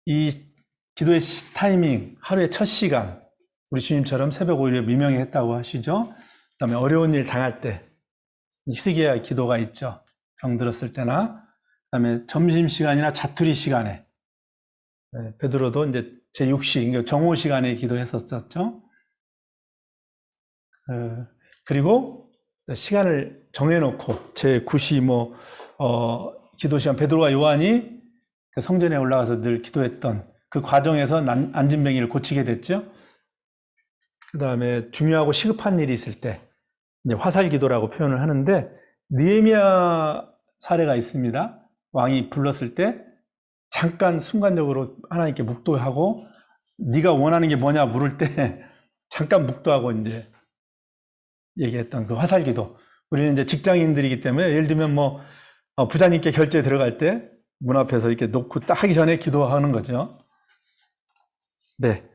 이 기도의 타이밍, 하루의 첫 시간, 우리 주님처럼 새벽 5일에 미명에 했다고 하시죠. 그 다음에 어려운 일 당할 때, 히스기야 기도가 있죠. 병들었을 때나, 그 다음에 점심시간이나 자투리 시간에, 베드로도 이제 제6시, 정오 시간에 기도했었죠. 그리고 시간을 정해놓고, 제9시 기도 시간, 베드로와 요한이 그 성전에 올라가서 늘 기도했던 그 과정에서 안진뱅이를 고치게 됐죠. 그 다음에 중요하고 시급한 일이 있을 때, 이제 화살 기도라고 표현을 하는데, 느헤미야 사례가 있습니다. 왕이 불렀을 때 잠깐 순간적으로 하나님께 묵도하고 네가 원하는 게 뭐냐 물을 때 잠깐 묵도하고 이제 얘기했던 그 화살 기도. 우리는 이제 직장인들이기 때문에 예를 들면 부자님께 결제 들어갈 때 문 앞에서 이렇게 놓고 딱 하기 전에 기도하는 거죠. 네.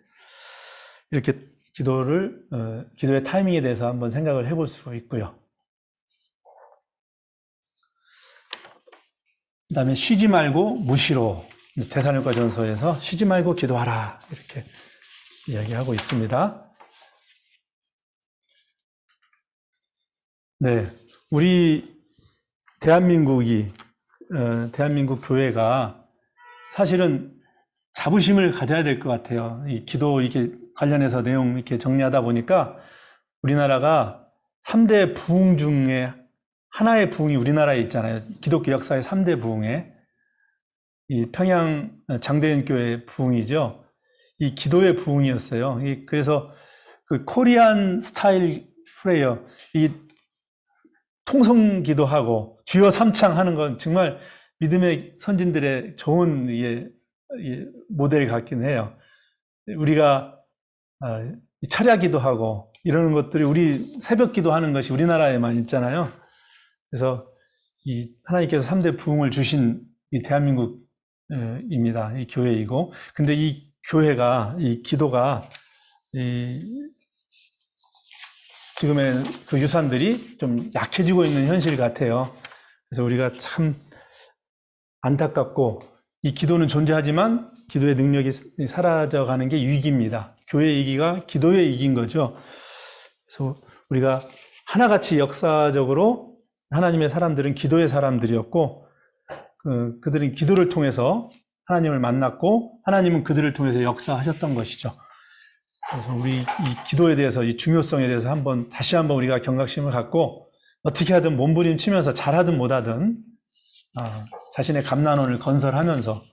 이렇게 기도의 타이밍에 대해서 한번 생각을 해볼 수 있고요. 그 다음에 쉬지 말고 무시로, 데살로니가 전서에서 쉬지 말고 기도하라 이렇게 이야기하고 있습니다. 네, 우리 대한민국 교회가 사실은 자부심을 가져야 될 것 같아요. 이 기도 이렇게 관련해서 내용 이렇게 정리하다 보니까 우리나라가 3대 부흥 중에 하나의 부흥이 우리나라에 있잖아요. 기독교 역사의 3대 부흥에. 이 평양 장대현 교회 부흥이죠. 이 기도의 부흥이었어요. 그래서 그 코리안 스타일 프레이어, 이 통성 기도하고 주여 삼창 하는 건 정말 믿음의 선진들의 좋은 모델 같긴 해요. 우리가 철야 기도하고 이러는 것들이 우리 새벽 기도하는 것이 우리나라에만 있잖아요. 그래서 이 하나님께서 3대 부흥을 주신 이 대한민국입니다. 이 교회이고. 근데 이 교회가, 이 기도가, 지금의 그 유산들이 좀 약해지고 있는 현실 같아요. 그래서 우리가 참 안타깝고, 이 기도는 존재하지만 기도의 능력이 사라져가는 게 위기입니다. 교회의 위기가 기도의 위기인 거죠. 그래서 우리가 하나같이 역사적으로 하나님의 사람들은 기도의 사람들이었고, 그들은 기도를 통해서 하나님을 만났고, 하나님은 그들을 통해서 역사하셨던 것이죠. 그래서 우리 이 기도에 대해서, 이 중요성에 대해서 다시 한번 우리가 경각심을 갖고, 어떻게 하든 몸부림치면서 잘하든 못하든, 자신의 감난원을 건설하면서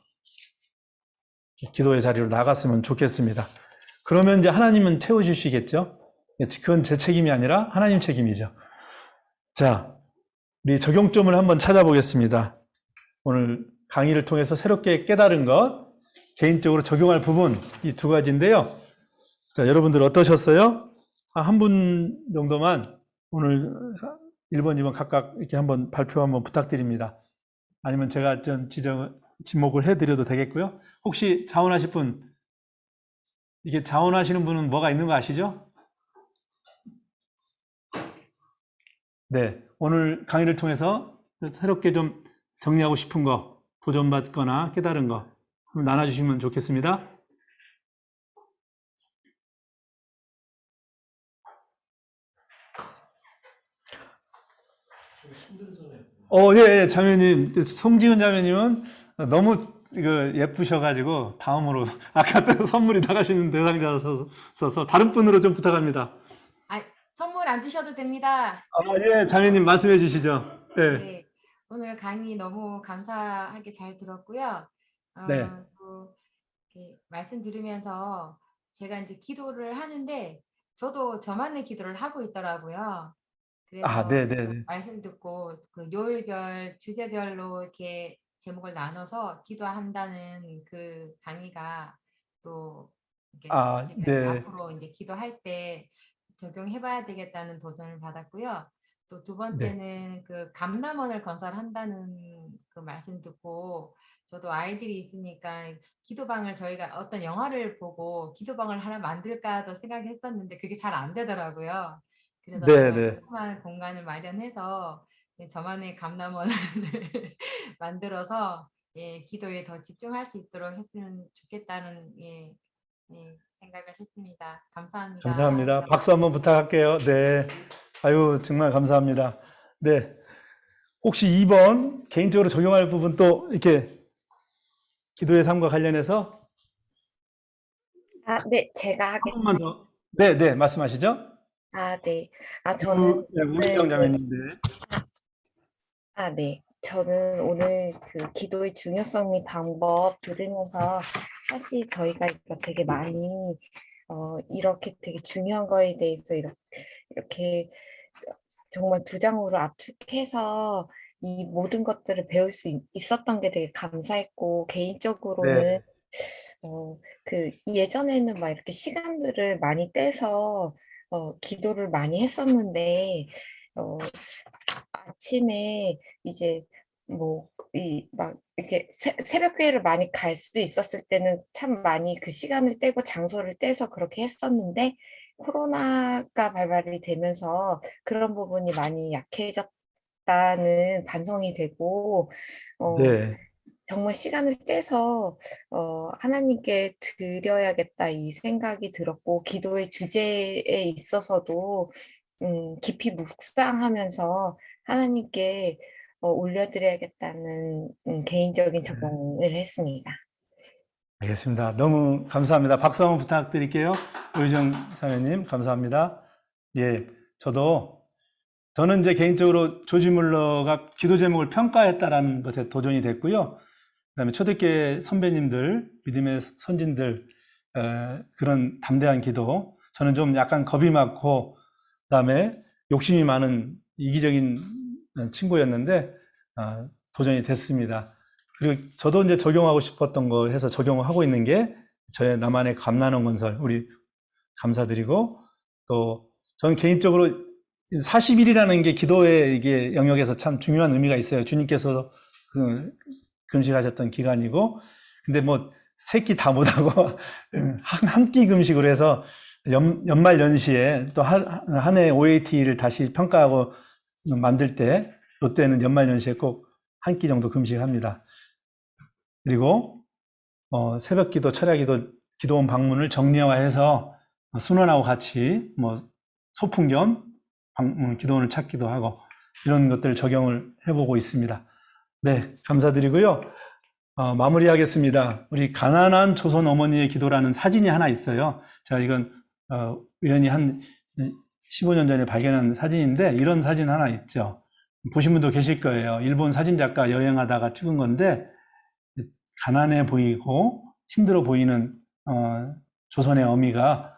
기도의 자리로 나갔으면 좋겠습니다. 그러면 이제 하나님은 채워주시겠죠? 그건 제 책임이 아니라 하나님 책임이죠. 자, 우리 적용점을 한번 찾아보겠습니다. 오늘 강의를 통해서 새롭게 깨달은 것, 개인적으로 적용할 부분, 이 두 가지인데요. 자, 여러분들 어떠셨어요? 한 분 정도만 오늘 1번, 2번 각각 이렇게 한번 발표 한번 부탁드립니다. 아니면 제가 좀 지목을 해드려도 되겠고요. 혹시 자원하실 분, 이게 자원하시는 분은 뭐가 있는 거 아시죠? 네, 오늘 강의를 통해서 새롭게 좀 정리하고 싶은 거, 도전받거나 깨달은 거 한번 나눠주시면 좋겠습니다. 예, 자매님, 송지은 자매님은 너무 예쁘셔가지고 다음으로 아까 또 선물이 나가시는 대상자셔서 다른 분으로 좀 부탁합니다. 아, 선물 안 주셔도 됩니다. 예, 자매님 말씀해 주시죠. 네, 네, 오늘 강의 너무 감사하게 잘 들었고요. 네, 또 이렇게 말씀 들으면서 제가 이제 기도를 하는데 저도 저만의 기도를 하고 있더라고요. 그래서 네, 네, 네. 말씀 듣고 그 요일별, 주제별로 이렇게 제목을 나눠서 기도한다는 그 강의가 또 이렇게 네, 앞으로 이제 기도할 때 적용해봐야 되겠다는 도전을 받았고요. 또 두 번째는 그 감람원을 건설한다는 그 말씀 듣고 저도 아이들이 있으니까 기도방을 저희가 어떤 영화를 보고 기도방을 하나 만들까도 생각했었는데 그게 잘 안 되더라고요. 그래서 네, 정말 네. 조그만 공간을 마련해서 저만의 감람원을 만들어서 기도에 더 집중할 수 있도록 했으면 좋겠다는 생각을 했습니다. 감사합니다. 감사합니다. 박수 한번 부탁할게요. 네. 아유, 정말 감사합니다. 네. 혹시 2번 개인적으로 적용할 부분 또 이렇게 기도의 삶과 관련해서 네, 제가 한 번만 하겠습니다. 더. 네, 네, 말씀하시죠. 네. 저는 우리정 자매님인데. 네. 저는 오늘 그 기도의 중요성이 방법 들으면서 사실 저희가 이거 되게 많이 이렇게 되게 중요한 거에 대해서 이렇게 정말 두 장으로 압축해서 이 모든 것들을 배울 수 있었던 게 되게 감사했고 개인적으로는 네. 그 예전에는 막 이렇게 시간들을 많이 떼서 기도를 많이 했었는데 아침에 이제 뭐 막 이렇게 새벽교회를 많이 갈 수도 있었을 때는 참 많이 그 시간을 떼고 장소를 떼서 그렇게 했었는데 코로나가 발발이 되면서 그런 부분이 많이 약해졌다는 반성이 되고 네. 정말 시간을 떼서 하나님께 드려야겠다 이 생각이 들었고 기도의 주제에 있어서도 깊이 묵상하면서 하나님께 올려드려야겠다는 개인적인 적용을 했습니다. 알겠습니다. 너무 감사합니다. 박수 한번 부탁드릴게요. 우리정 자매님, 감사합니다. 예, 저는 이제 개인적으로 조지 물러가 기도 제목을 평가했다라는 것에 도전이 됐고요. 그다음에 초대교회 선배님들, 믿음의 선진들, 그런 담대한 기도. 저는 좀 약간 겁이 많고, 그다음에 욕심이 많은 이기적인 친구였는데, 도전이 됐습니다. 그리고 저도 이제 적용하고 싶었던 거 해서 적용을 하고 있는 게 저의 나만의 감나는 건설, 우리 감사드리고, 또 저는 개인적으로 40일이라는 게 기도의 이게 영역에서 참 중요한 의미가 있어요. 주님께서 금식하셨던 기간이고, 근데 뭐 세 끼 다 못하고 한 끼 금식으로 해서 연말 연시에 또 한 해 OAT를 다시 평가하고 만들 때 롯데는 연말 연시에 꼭 한 끼 정도 금식합니다. 그리고 새벽 기도, 철야 기도, 기도원 방문을 정리화해서 순원하고 같이 뭐 소풍 겸 기도원을 찾기도 하고 이런 것들을 적용을 해보고 있습니다. 네, 감사드리고요. 마무리하겠습니다. 우리 가난한 조선 어머니의 기도라는 사진이 하나 있어요. 제가 이건 우연히 한 15년 전에 발견한 사진인데 이런 사진 하나 있죠. 보신 분도 계실 거예요. 일본 사진작가 여행하다가 찍은 건데 가난해 보이고 힘들어 보이는 조선의 어미가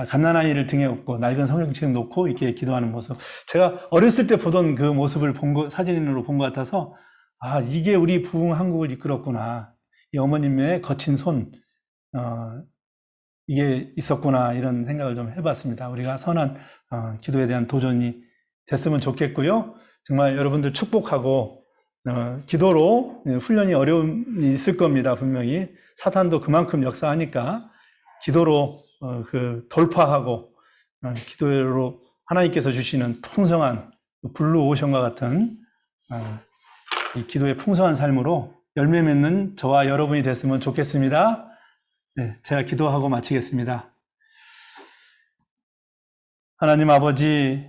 갓난아이를 등에 업고 낡은 성경책 놓고 이렇게 기도하는 모습. 제가 어렸을 때 보던 그 모습을 사진으로 본 것 같아서 이게 우리 부흥 한국을 이끌었구나. 이 어머님의 거친 손, 이게 있었구나. 이런 생각을 좀 해봤습니다. 우리가 선한 기도에 대한 도전이 됐으면 좋겠고요. 정말 여러분들 축복하고 기도로 훈련이 어려움이 있을 겁니다. 분명히 사탄도 그만큼 역사하니까 기도로 돌파하고 기도로 하나님께서 주시는 풍성한 블루 오션과 같은 이 기도의 풍성한 삶으로 열매 맺는 저와 여러분이 됐으면 좋겠습니다. 네, 제가 기도하고 마치겠습니다. 하나님 아버지,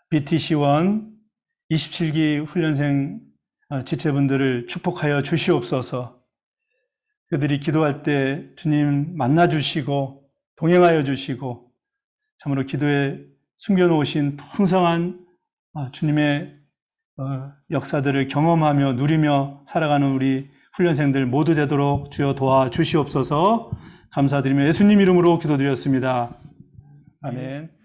BTC1 27기 훈련생 지체분들을 축복하여 주시옵소서. 그들이 기도할 때 주님 만나 주시고 동행하여 주시고 참으로 기도에 숨겨놓으신 풍성한 주님의 역사들을 경험하며 누리며 살아가는 우리 훈련생들 모두 되도록 주여 도와주시옵소서. 감사드리며 예수님 이름으로 기도드렸습니다. 아멘.